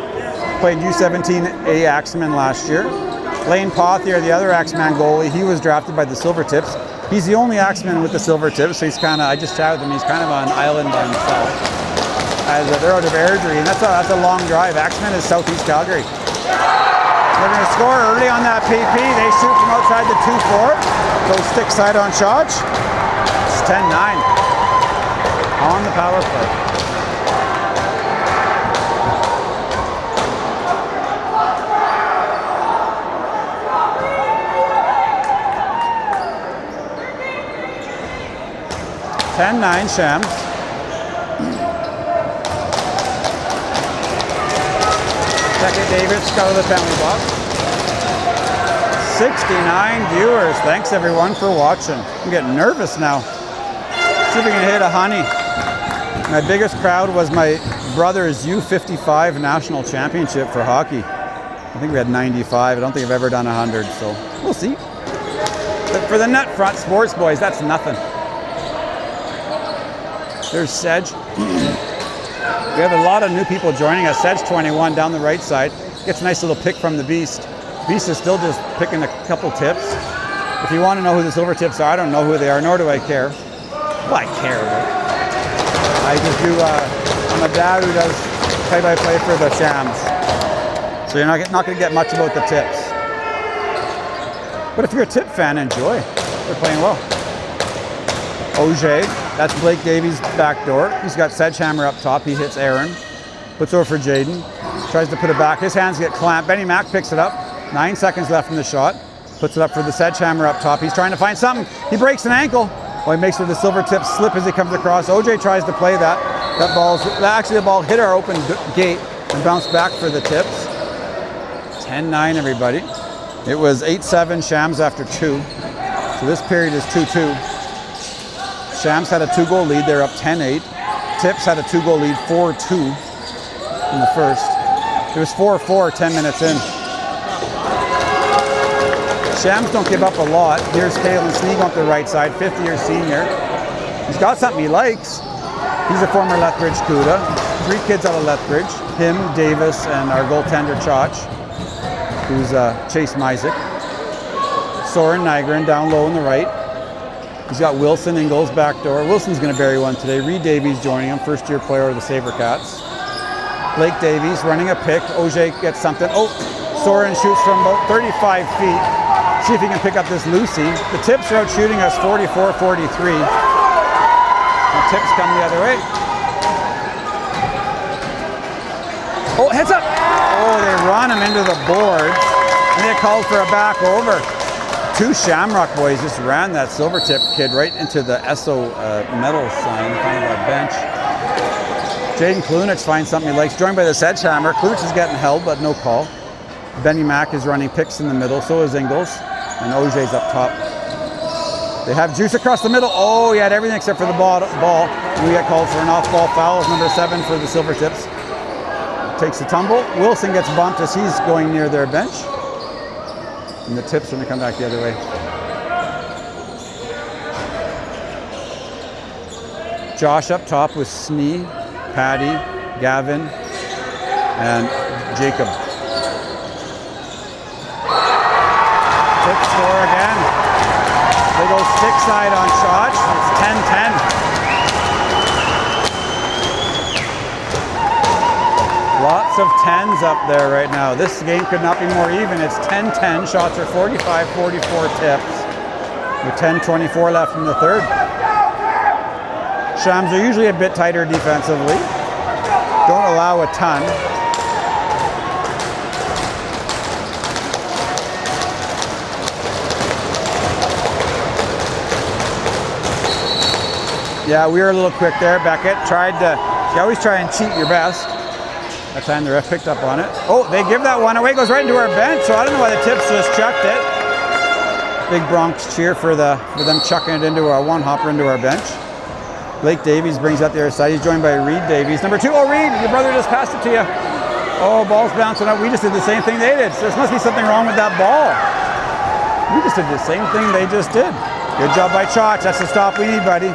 Played U17A Axeman last year. Lane Pothier, the other Axeman goalie, he was drafted by the Silvertips. He's the only Axeman with the Silvertips, so he's kind of, I just chatted with him, he's kind of on an island by himself. As they're out of Airdrie, and that's a long drive. Axeman is southeast Calgary. They're going to score early on that PP. They shoot from outside the 2-4. Goes stick side on Shotch. 10-9 on the power play. Shams. Becca Davis out of the penalty box. 69 viewers. Thanks everyone for watching. I'm getting nervous now. See if we can hit a honey. My biggest crowd was my brother's U55 national championship for hockey. I think we had 95. I don't think I've ever done 100, so we'll see. But for the net front sports boys, that's nothing. There's Sedge. We have a lot of new people joining us. Sedge 21 down the right side. Gets a nice little pick from the Beast. Beast is still just picking a couple tips. If you want to know who the Silvertips are, I don't know who they are, nor do I care. Well, I care, right? I just do, I'm a dad who does play-by-play for the Shams. So you're not going to get much about the tips. But if you're a tip fan, enjoy. They're playing well. Auger, that's Blake Davies' back door. He's got Sedgehammer up top. He hits Aaron. Puts over for Jaden. Tries to put it back. His hands get clamped. Benny Mack picks it up. 9 seconds left in the shot. Puts it up for the Sedgehammer up top. He's trying to find something. He breaks an ankle. Well, he makes it with the Silvertips slip as he comes across. OJ tries to play that. Actually the ball hit our open gate and bounced back for the Tips. 10-9 everybody. It was 8-7 Shams after 2. So this period is 2-2. Shams had a 2-goal lead. They're up 10-8. Tips had a 2-goal lead, 4-2 in the first. It was 4-4 10 minutes in. Shams don't give up a lot. Here's Kalen Sneeg on the right side, 5th-year senior. He's got something he likes. He's a former Lethbridge CUDA. 3 kids out of Lethbridge. Him, Davis, and our goaltender Chach, who's Chase Mysick. Soren Nygren down low on the right. He's got Wilson in goals back door. Wilson's going to bury one today. Reed Davies joining him, first-year player of the Sabercats. Blake Davies running a pick. Auger gets something. Oh, Soren shoots from about 35 feet. See if he can pick up this Lucy. The Tips are out shooting us 44-43. The Tips come the other way. Oh, heads up! Oh, they run him into the boards. And they called for a back over. 2 Shamrock boys just ran that Silvertip kid right into the Esso medal sign in front of our bench. Jaden Klunich finds something he likes, joined by the Sedgehammer. Klunich is getting held, but no call. Benny Mack is running picks in the middle, so is Ingles. And Auger's up top. They have juice across the middle. Oh, he had everything except for the ball. We get called for an off-ball foul. It's number 7 for the Silvertips. Takes the tumble. Wilson gets bumped as he's going near their bench. And the Tips when they come back the other way. Josh up top with Snee, Patty, Gavin, and Jacob. Tips score again. They go stick side on Chach. It's 10-10. Lots of 10s up there right now. This game could not be more even. It's 10-10. Shots are 45-44 Tips. With 10:24 left in the third. Shams are usually a bit tighter defensively. Don't allow a ton. Yeah, we were a little quick there. Beckett you always try and cheat your best. That time the ref picked up on it. Oh, they give that one away. Goes right into our bench. So I don't know why the Tips just chucked it. Big Bronx cheer for them chucking it into a one-hopper into our bench. Blake Davies brings out the other side. He's joined by Reed Davies. Number 2. Oh, Reed, your brother just passed it to you. Oh, ball's bouncing up. We just did the same thing they did. So there must be something wrong with that ball. We just did the same thing they just did. Good job by Chach. That's the stop we need, buddy.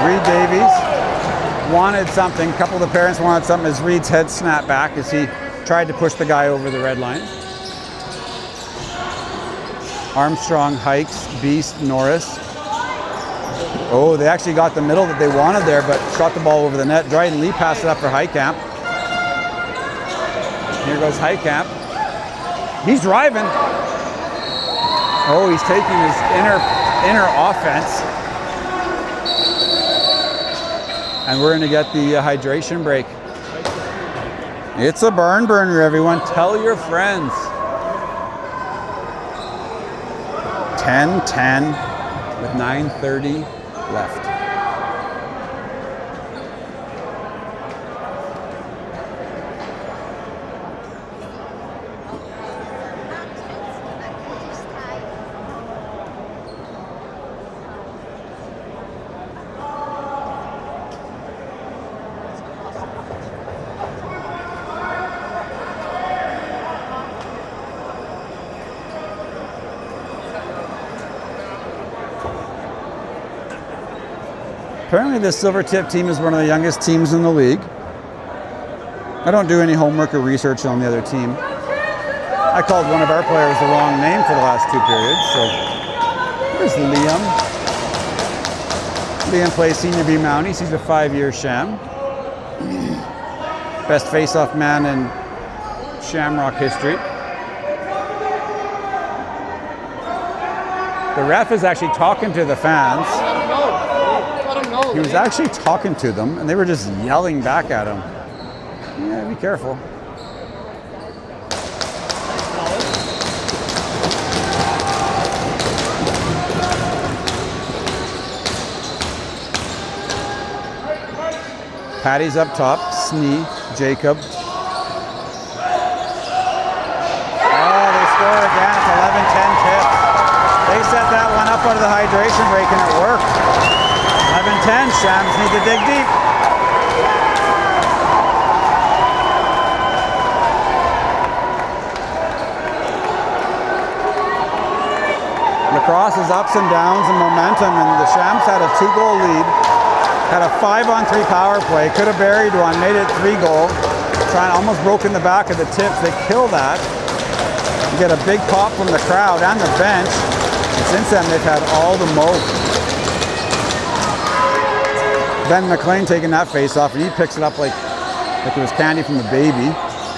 Reed Davies wanted something. A couple of the parents wanted something as Reed's head snapped back as he tried to push the guy over the red line. Armstrong, Hikes, Beast, Norris. Oh, they actually got the middle that they wanted there, but shot the ball over the net. Dryden Lee passed it up for Highcamp. Here goes Highcamp. He's driving. Oh, he's taking his inner offense. And we're going to get the hydration break. It's a barn burner, everyone. Tell your friends. 10-10 with 9:30 left. Apparently this Silvertip team is one of the youngest teams in the league. I don't do any homework or research on the other team. I called one of our players the wrong name for the last 2 periods, so here's Liam. Liam plays Senior B Mounties. He's a 5-year Sham. Best face-off man in Shamrock history. The ref is actually talking to the fans. Let him know. He was actually talking to them, and they were just yelling back at him. Yeah, be careful. Patty's up top, Snee, Jacob. Oh, they score again. It's 11-10 Tips. They set that one up out of the hydration break and it worked. 11-10, Shams need to dig deep. Lacrosse is ups and downs and momentum, and the Shams had a 2-goal lead. Had a 5-on-3 power play, could have buried one, made it 3-goal. Almost broken the back of the Tips. They kill that. You get a big pop from the crowd and the bench. And since then, they've had all the moat. Ben McLean taking that face off, and he picks it up like it was candy from a baby.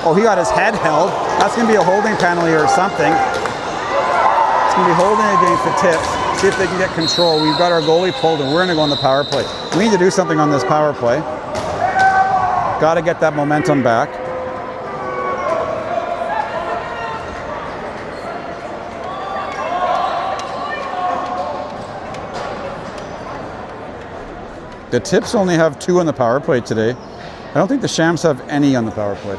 Oh, he got his head held. That's going to be a holding penalty or something. It's going to be holding against the Tips. See if they can get control. We've got our goalie pulled, and we're going to go on the power play. We need to do something on this power play. Got to get that momentum back. The Tips only have 2 on the power play today. I don't think the Shams have any on the power play.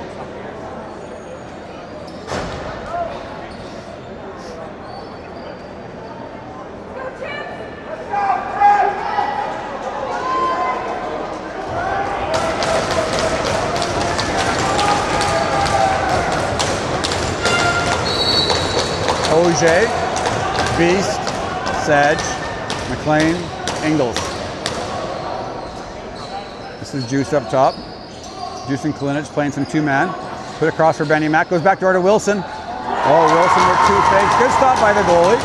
Auger, Beast, Sedge, McLean, Ingles. This is Juice up top. Juice and Kalinich playing some 2-man. Put across for Benny Mack. Goes back door to Wilson. Oh, Wilson with 2 fakes. Good stop by the goalie.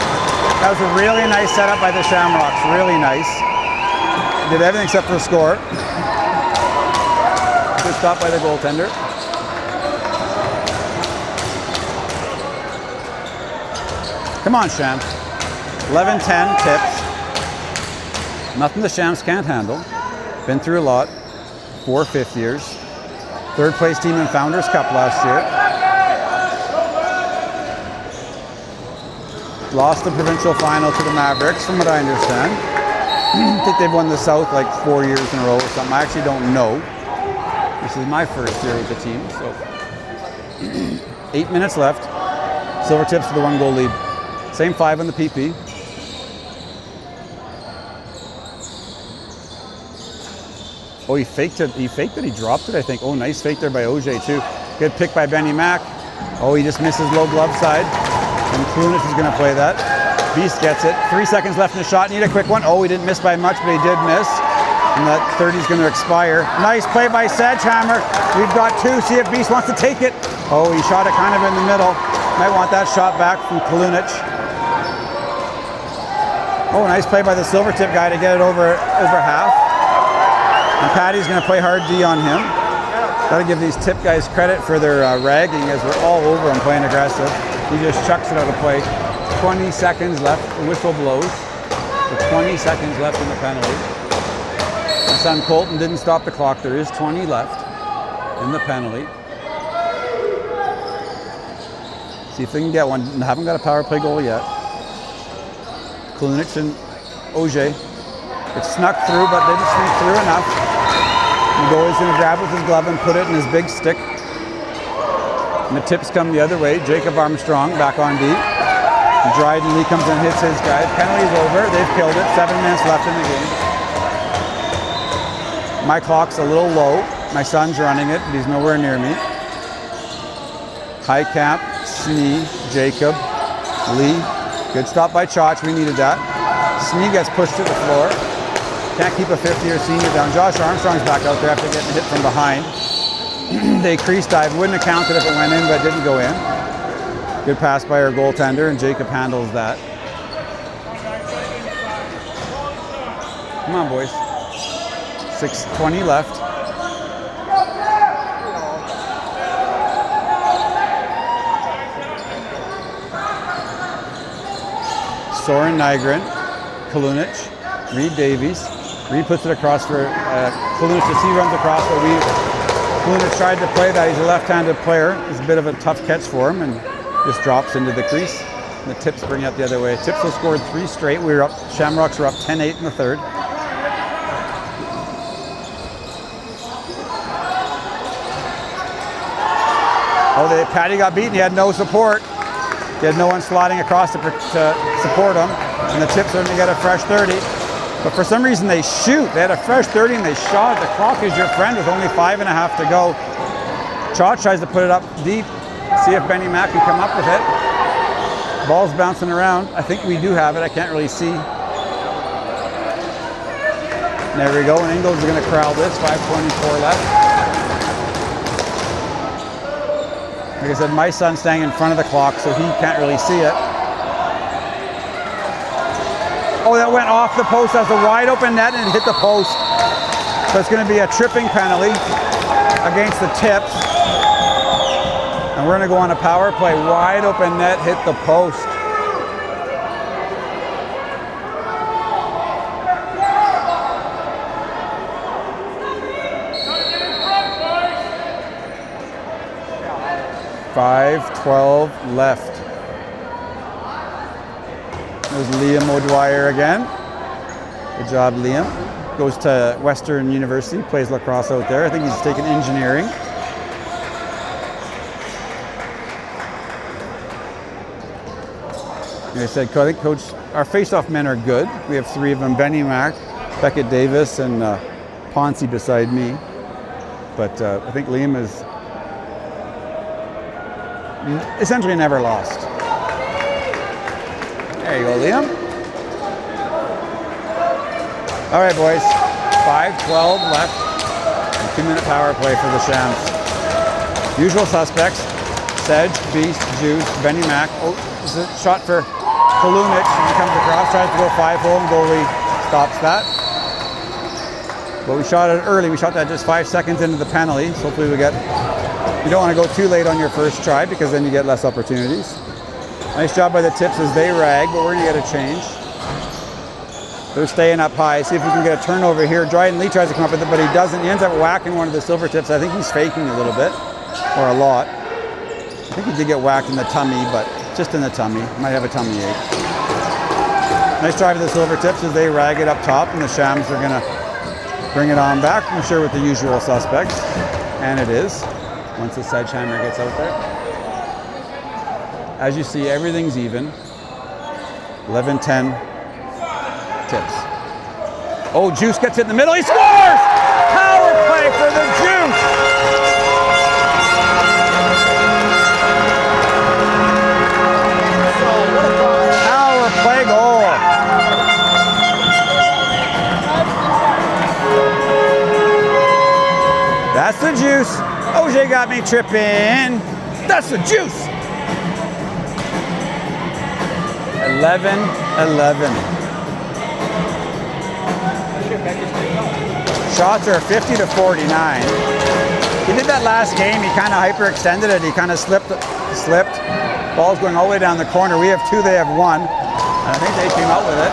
That was a really nice setup by the Shamrocks. Really nice. Did everything except for score. Good stop by the goaltender. Come on, Shams. 11-10 Tips. Nothing the Shams can't handle. Been through a lot. 4 fifth years. 3rd place team in Founders Cup last year. Lost the provincial final to the Mavericks, from what I understand. I think they've won the South like 4 years in a row or something. I actually don't know. This is my first year with the team, so 8 minutes left. Silvertips with the 1-goal lead. Same 5 on the PP. Oh, he faked it. He faked it. He dropped it, I think. Oh, nice fake there by Auger too. Good pick by Benny Mack. Oh, he just misses low glove side. And Kalinich is going to play that. Beast gets it. 3 seconds left in the shot. Need a quick one. Oh, he didn't miss by much, but he did miss. And that 30 is going to expire. Nice play by Sedgehammer. We've got 2. See if Beast wants to take it. Oh, he shot it kind of in the middle. Might want that shot back from Kalinich. Oh, nice play by the Silvertip guy to get it over half. And Patty's going to play hard D on him. Got to give these Tip guys credit for their ragging, as we're all over him playing aggressive. He just chucks it out of play. 20 seconds left. The whistle blows. With 20 seconds left in the penalty. My son Colton didn't stop the clock. There is 20 left in the penalty. See if they can get one. They haven't got a power play goal yet. Kalinich and Auger. It snuck through, but didn't sneak through enough. The goalie's going to grab with his glove and put it in his big stick. And the Tips come the other way. Jacob Armstrong back on D. Dryden Lee comes and hits his guy. Penalty's over. They've killed it. 7 minutes left in the game. My clock's a little low. My son's running it, but he's nowhere near me. High cap, Snee, Jacob, Lee. Good stop by Chach. We needed that. Snee gets pushed to the floor. Can't keep a 5th-year senior down. Josh Armstrong's back out there after getting hit from behind. They crease dive. Wouldn't have counted if it went in, but it didn't go in. Good pass by our goaltender, and Jacob handles that. Come on, boys. 6:20 left. Soren Nygren, Kalunic, Reed Davies. Reed puts it across for Kalunic as he runs across, but Kalunic tried to play that. He's a left-handed player. It's a bit of a tough catch for him and just drops into the crease. And the Tips bring it up the other way. Tips have scored 3 straight. Shamrocks were up 10-8 in the third. Oh, Patty got beaten. He had no support. He had no one sliding across to support him. And the Tips are going to get a fresh 30. But for some reason they shoot. They had a fresh 30 and they shot. The clock is your friend with only 5.5 to go. Chach tries to put it up deep. See if Benny Mack can come up with it. Ball's bouncing around. I think we do have it. I can't really see. There we go. And Ingles is going to corral this. 5:24 left. Like I said, my son's staying in front of the clock, so he can't really see it. Oh, that went off the post. That's a wide open net and it hit the post. So it's going to be a tripping penalty against the Tips. And we're going to go on a power play. Wide open net, hit the post. .5:12 left. There's Liam O'Dwyer again. Good job, Liam. Goes to Western University, plays lacrosse out there. I think he's taken engineering. Like I said, I think Coach, our face-off men are good. We have 3 of them, Benny Mack, Beckett Davis, and Ponce beside me. But I think Liam is essentially never lost. There you go, Liam. All right, boys. 5:12 left. 2-minute power play for the Shams. Usual suspects. Sedge, Beast, Juice, Benny Mack. Oh, this is a shot for Kalunic. He comes across, tries to go 5-hole, and goalie stops that. But we shot it early. We shot that just 5 seconds into the penalty. So hopefully you don't want to go too late on your first try because then you get less opportunities. Nice job by the Tips as they rag, but we're going to get a change. They're staying up high. See if we can get a turnover here. Dryden Lee tries to come up with it, but he doesn't. He ends up whacking one of the Silvertips. I think he's faking a little bit, or a lot. I think he did get whacked in the tummy, but just in the tummy. Might have a tummy ache. Nice try for the Silvertips as they rag it up top, and the Shams are going to bring it on back. I'm sure with the usual suspects, and it is. Once the sledgehammer gets out there. As you see, everything's even. 11-10 Tips. Oh, Juice gets it in the middle. He scores! Power play for the Juice! Power play goal. That's the Juice. OJ got me tripping. That's the Juice. 11-11. Shots are 50-49. He did that last game. He kind of hyperextended it. He kind of slipped. Ball's going all the way down the corner. We have 2, they have 1. And I think they came out with it.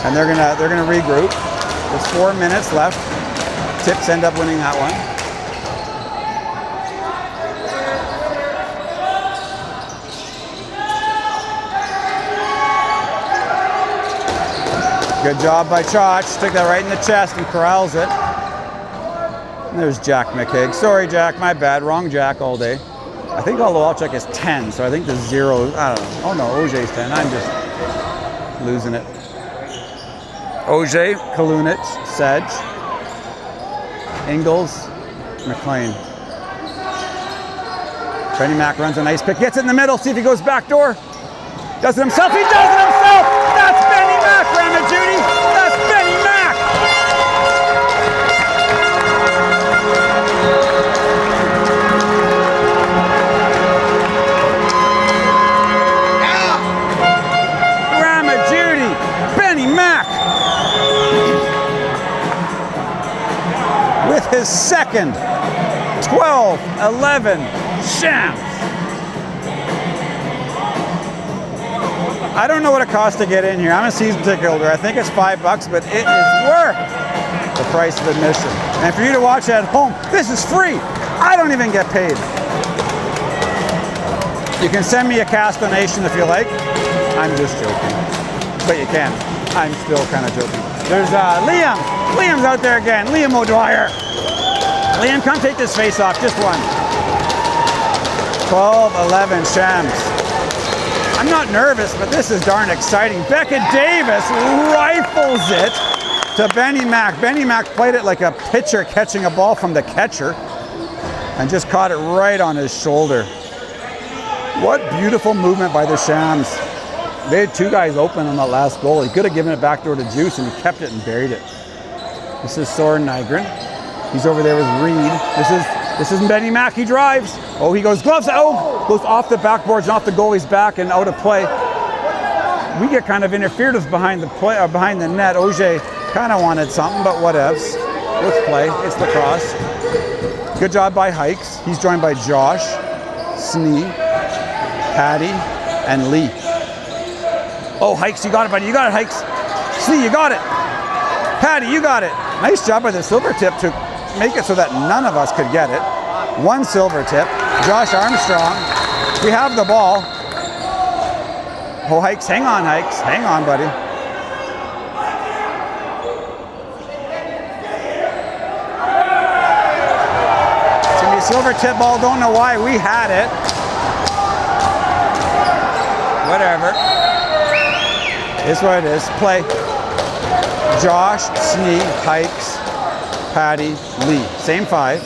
And they're gonna regroup. There's 4 minutes left. Tips end up winning that one. Good job by Chach. Took that right in the chest and corrals it. And there's Jack McKeag. Sorry, Jack, my bad. Wrong Jack all day. I think Olowalchuk is 10, so I think the 0, I don't know. Oh no, OJ's 10. I'm just losing it. OJ, Kalunic, Sedge, Ingles, McLean. Benny Mack runs a nice pick, gets it in the middle, see if he goes back door. Does it himself, he does it himself! That's Benny Mack, Ramajuti! That's Benny Mack! Ramajuti, Benny Mack! With his second 12-11 Shams. I don't know what it costs to get in here. I'm a season ticket holder. I think it's $5, but it is worth the price of admission. And for you to watch at home, this is free. I don't even get paid. You can send me a cast donation if you like. I'm just joking. But you can. I'm still kind of joking. There's Liam. Liam's out there again. Liam O'Dwyer. Liam, come take this face off. Just one. 12-11 Shams. I'm not nervous, but this is darn exciting. Beckett Davis rifles it to Benny Mack. Benny Mack played it like a pitcher catching a ball from the catcher and just caught it right on his shoulder. What beautiful movement by the Shams. They had two guys open on that last goal. He could have given it backdoor to Juice and he kept it and buried it. This is Soren Nygren. He's over there with Reed. This is Benny Mack. He drives. Oh, he goes gloves. Oh, goes off the backboards and off the goalie's back and out of play. We get kind of interfered with behind the play or behind the net. Auger kind of wanted something, but whatevs. Let's play. It's lacrosse. Good job by Hikes. He's joined by Josh, Snee, Patty, and Lee. Oh, Hikes, you got it, buddy. You got it, Hikes. Snee, you got it. Patty, you got it. Nice job by the Silvertip to make it so that none of us could get it. One Silvertip. Josh Armstrong. We have the ball. Oh, Hikes, hang on, Hikes. Hang on, buddy. It's going to be a Silvertip ball. Don't know why. We had it. Whatever. It's what it is. Play. Josh, Snee, Hikes, Patty, Lee. Same five.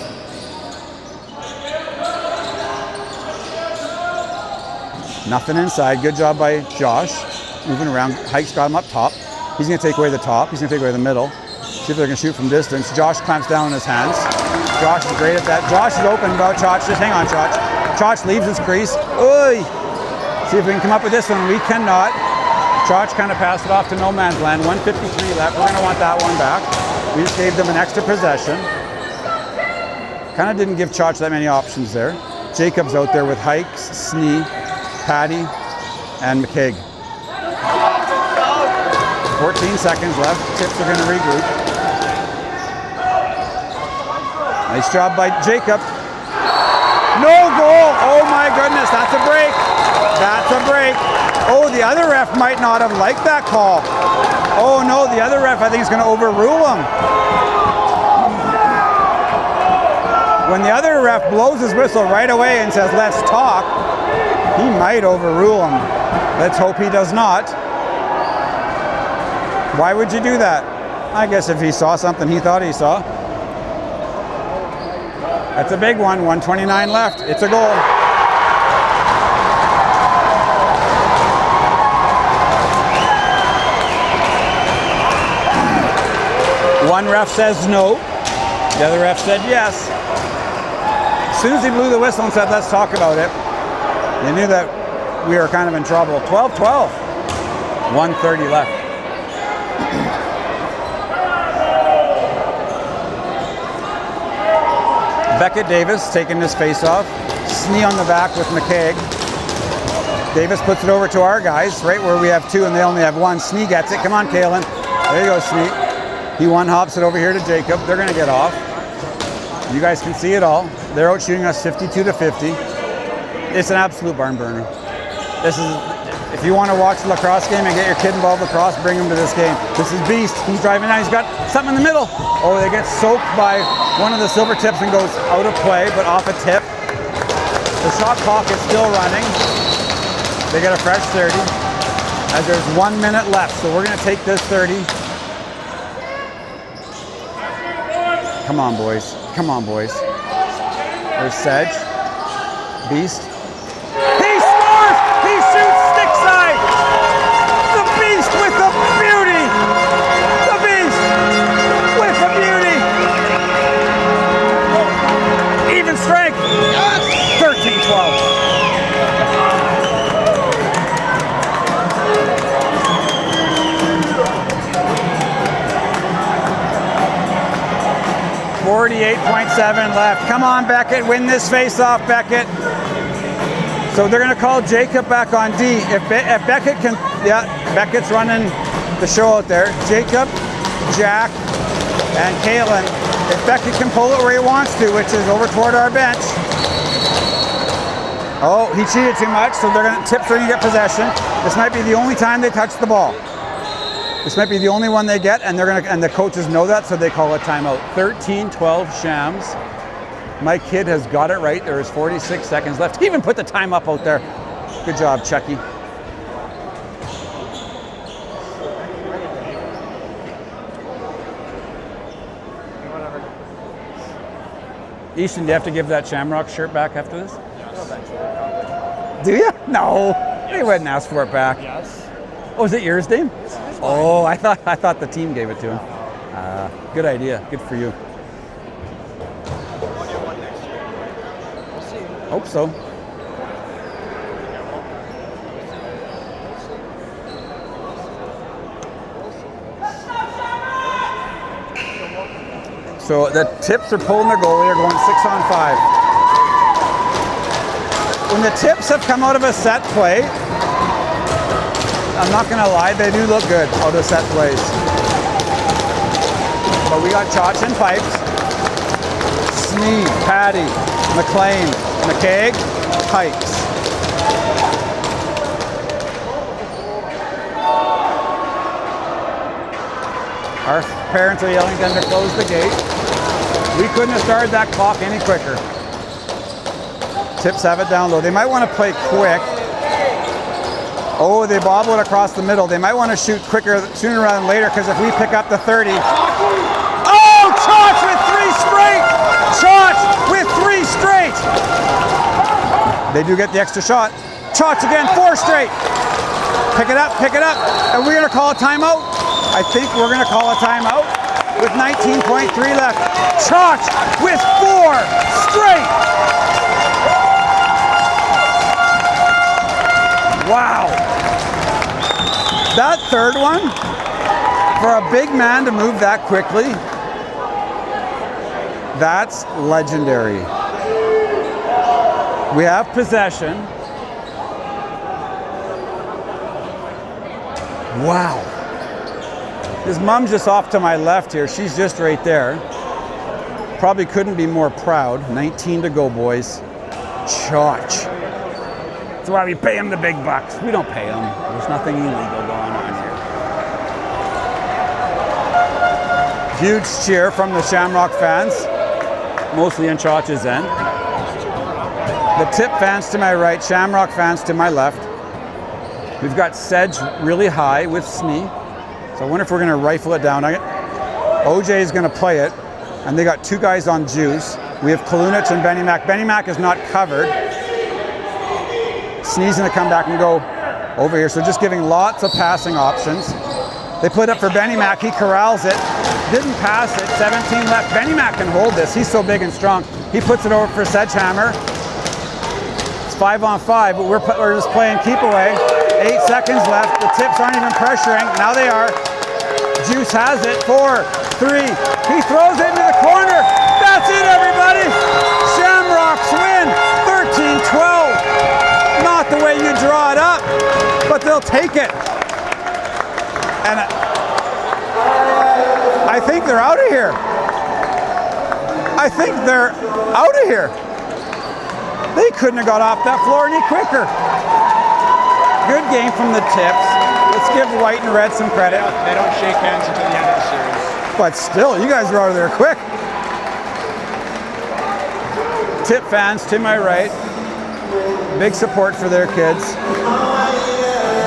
Nothing inside. Good job by Josh. Moving around. Hikes got him up top. He's going to take away the top. He's going to take away the middle. See if they're going to shoot from distance. Josh clamps down on his hands. Josh is great at that. Josh is open about Chach. Just hang on, Chach. Chach leaves his crease. Oy! See if we can come up with this one. We cannot. Chach kind of passed it off to no man's land. 1:53 left. We're going to want that one back. We just gave them an extra possession. Kind of didn't give Chach that many options there. Jacob's out there with Hikes, Snee, Patty, and McKaig. 14 seconds left. Tips are going to regroup. Nice job by Jacob. No goal! Oh my goodness, that's a break. That's a break. Oh, the other ref might not have liked that call. Oh no, the other ref I think is going to overrule him. When the other ref blows his whistle right away and says, let's talk, he might overrule him. Let's hope he does not. Why would you do that? I guess if he saw something he thought he saw. That's a big one. 1:29 left. It's a goal. One ref says no. The other ref said yes. As soon as he blew the whistle and said, let's talk about it, they knew that we were kind of in trouble. 12-12. 1:30 left. Beckett Davis taking this face off. Snee on the back with McKaig. Davis puts it over to our guys, right where we have two and they only have one. Snee gets it. Come on, Kalen. There you go, Snee. He one-hops it over here to Jacob. They're going to get off. You guys can see it all. They're out shooting us 52-50. It's an absolute barn burner. This is, if you want to watch the lacrosse game and get your kid involved with lacrosse, bring him to this game. This is Beast. He's driving down. He's got something in the middle. Oh, they get soaked by one of the Silvertips and goes out of play, but off a tip. The shot clock is still running. They get a fresh 30 as there's 1 minute left. So we're going to take this 30. Come on, boys. Come on, boys. There's Sedge. Beast. He scores! He shoots stick side! The Beast with the beauty! The Beast with the beauty! Even strength! 13-12. 48.7 left. Come on, Beckett. Win this face-off, Beckett. So they're going to call Jacob back on D. If Beckett can, yeah, Beckett's running the show out there. Jacob, Jack, and Kalen. If Beckett can pull it where he wants to, which is over toward our bench. Oh, he cheated too much, so Tips are going to get possession. This might be the only time they touch the ball. This might be the only one they get, and the coaches know that, so they call a timeout. 13-12 Shams. My kid has got it right. There is 46 seconds left. He even put the time up out there. Good job, Chucky. Easton, do you have to give that Shamrocks shirt back after this? Yes. Do you? No. They wouldn't ask for it back. Yes. Oh, is it yours, Dame? Oh, I thought the team gave it to him. Good idea. Good for you. Hope so. So the Tips are pulling their goalie. They're going 6-on-5. When the Tips have come out of a set play, I'm not going to lie, they do look good out of set plays. But we got Chotch and Pipes, Sneed, Patty, McLean, McKaig, Pipes. Our parents are yelling at them to close the gate. We couldn't have started that clock any quicker. Tips have it down low. They might want to play quick. Oh, they bobble it across the middle. They might want to shoot quicker sooner rather than later, because if we pick up the 30. Oh, Chotch with 3 straight! Chotch with 3 straight! They do get the extra shot. Chotch again, 4 straight. Pick it up, and we're going to call a timeout. I think we're going to call a timeout with 19.3 left. Chotch with 4 straight. Wow. That third one, for a big man to move that quickly, that's legendary. We have possession. Wow. His mom's just off to my left here. She's just right there. Probably couldn't be more proud. 19 to go, boys. Chotch. That's why we pay him the big bucks. We don't pay him. There's nothing illegal going on here. Huge cheer from the Shamrock fans, mostly in Chotch's end. The Tip fans to my right, Shamrock fans to my left. We've got Sedge really high with Snee. So I wonder if we're going to rifle it down. OJ is going to play it, and they got 2 guys on juice. We have Kalunic and Benny Mac. Benny Mac is not covered. Snee's going to come back and go over here. So just giving lots of passing options. They put up for Benny Mac. He corrals it. Didn't pass it. 17 left. Benny Mac can hold this. He's so big and strong. He puts it over for Sedgehammer. It's 5-on-5, but we're just playing keep away. 8 seconds left. The Tips aren't even pressuring. Now they are. Juice has it. 4, 3. He throws it into the corner. That's it, everybody. Shamrocks win 13-12. Not the way you draw it up, but they'll take it. And I think they're out of here. I think they're out of here. They couldn't have got off that floor any quicker. Good game from the Tips. Let's give white and red some credit. They don't shake hands until the end of the series. But still, you guys were out of there quick. Tip fans to my right. Big support for their kids.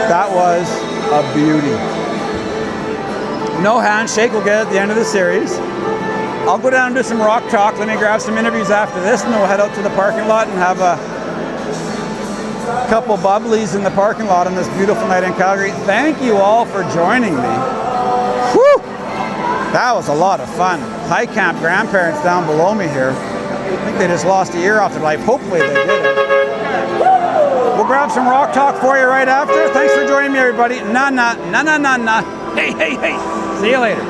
That was a beauty. No handshake, we'll get at the end of the series. I'll go down and do some rock talk. Let me grab some interviews after this, and we'll head out to the parking lot and have a couple bubblies in the parking lot on this beautiful night in Calgary. Thank you all for joining me. Whew! That was a lot of fun. High Camp grandparents down below me here. I think they just lost a year off their life. Hopefully they didn't. We'll grab some rock talk for you right after. Thanks for joining me, everybody. Na. Hey. See you later.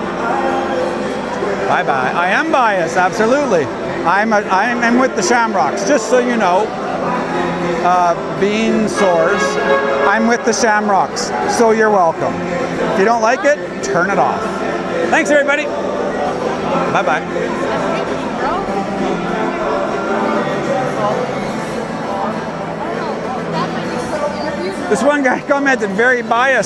Bye-bye. I am biased, absolutely. I'm with the Shamrocks, just so you know. bean sores. I'm with the Shamrocks, so you're welcome. If you don't like it, turn it off. Thanks, everybody. Bye-bye. This one guy commented, very biased.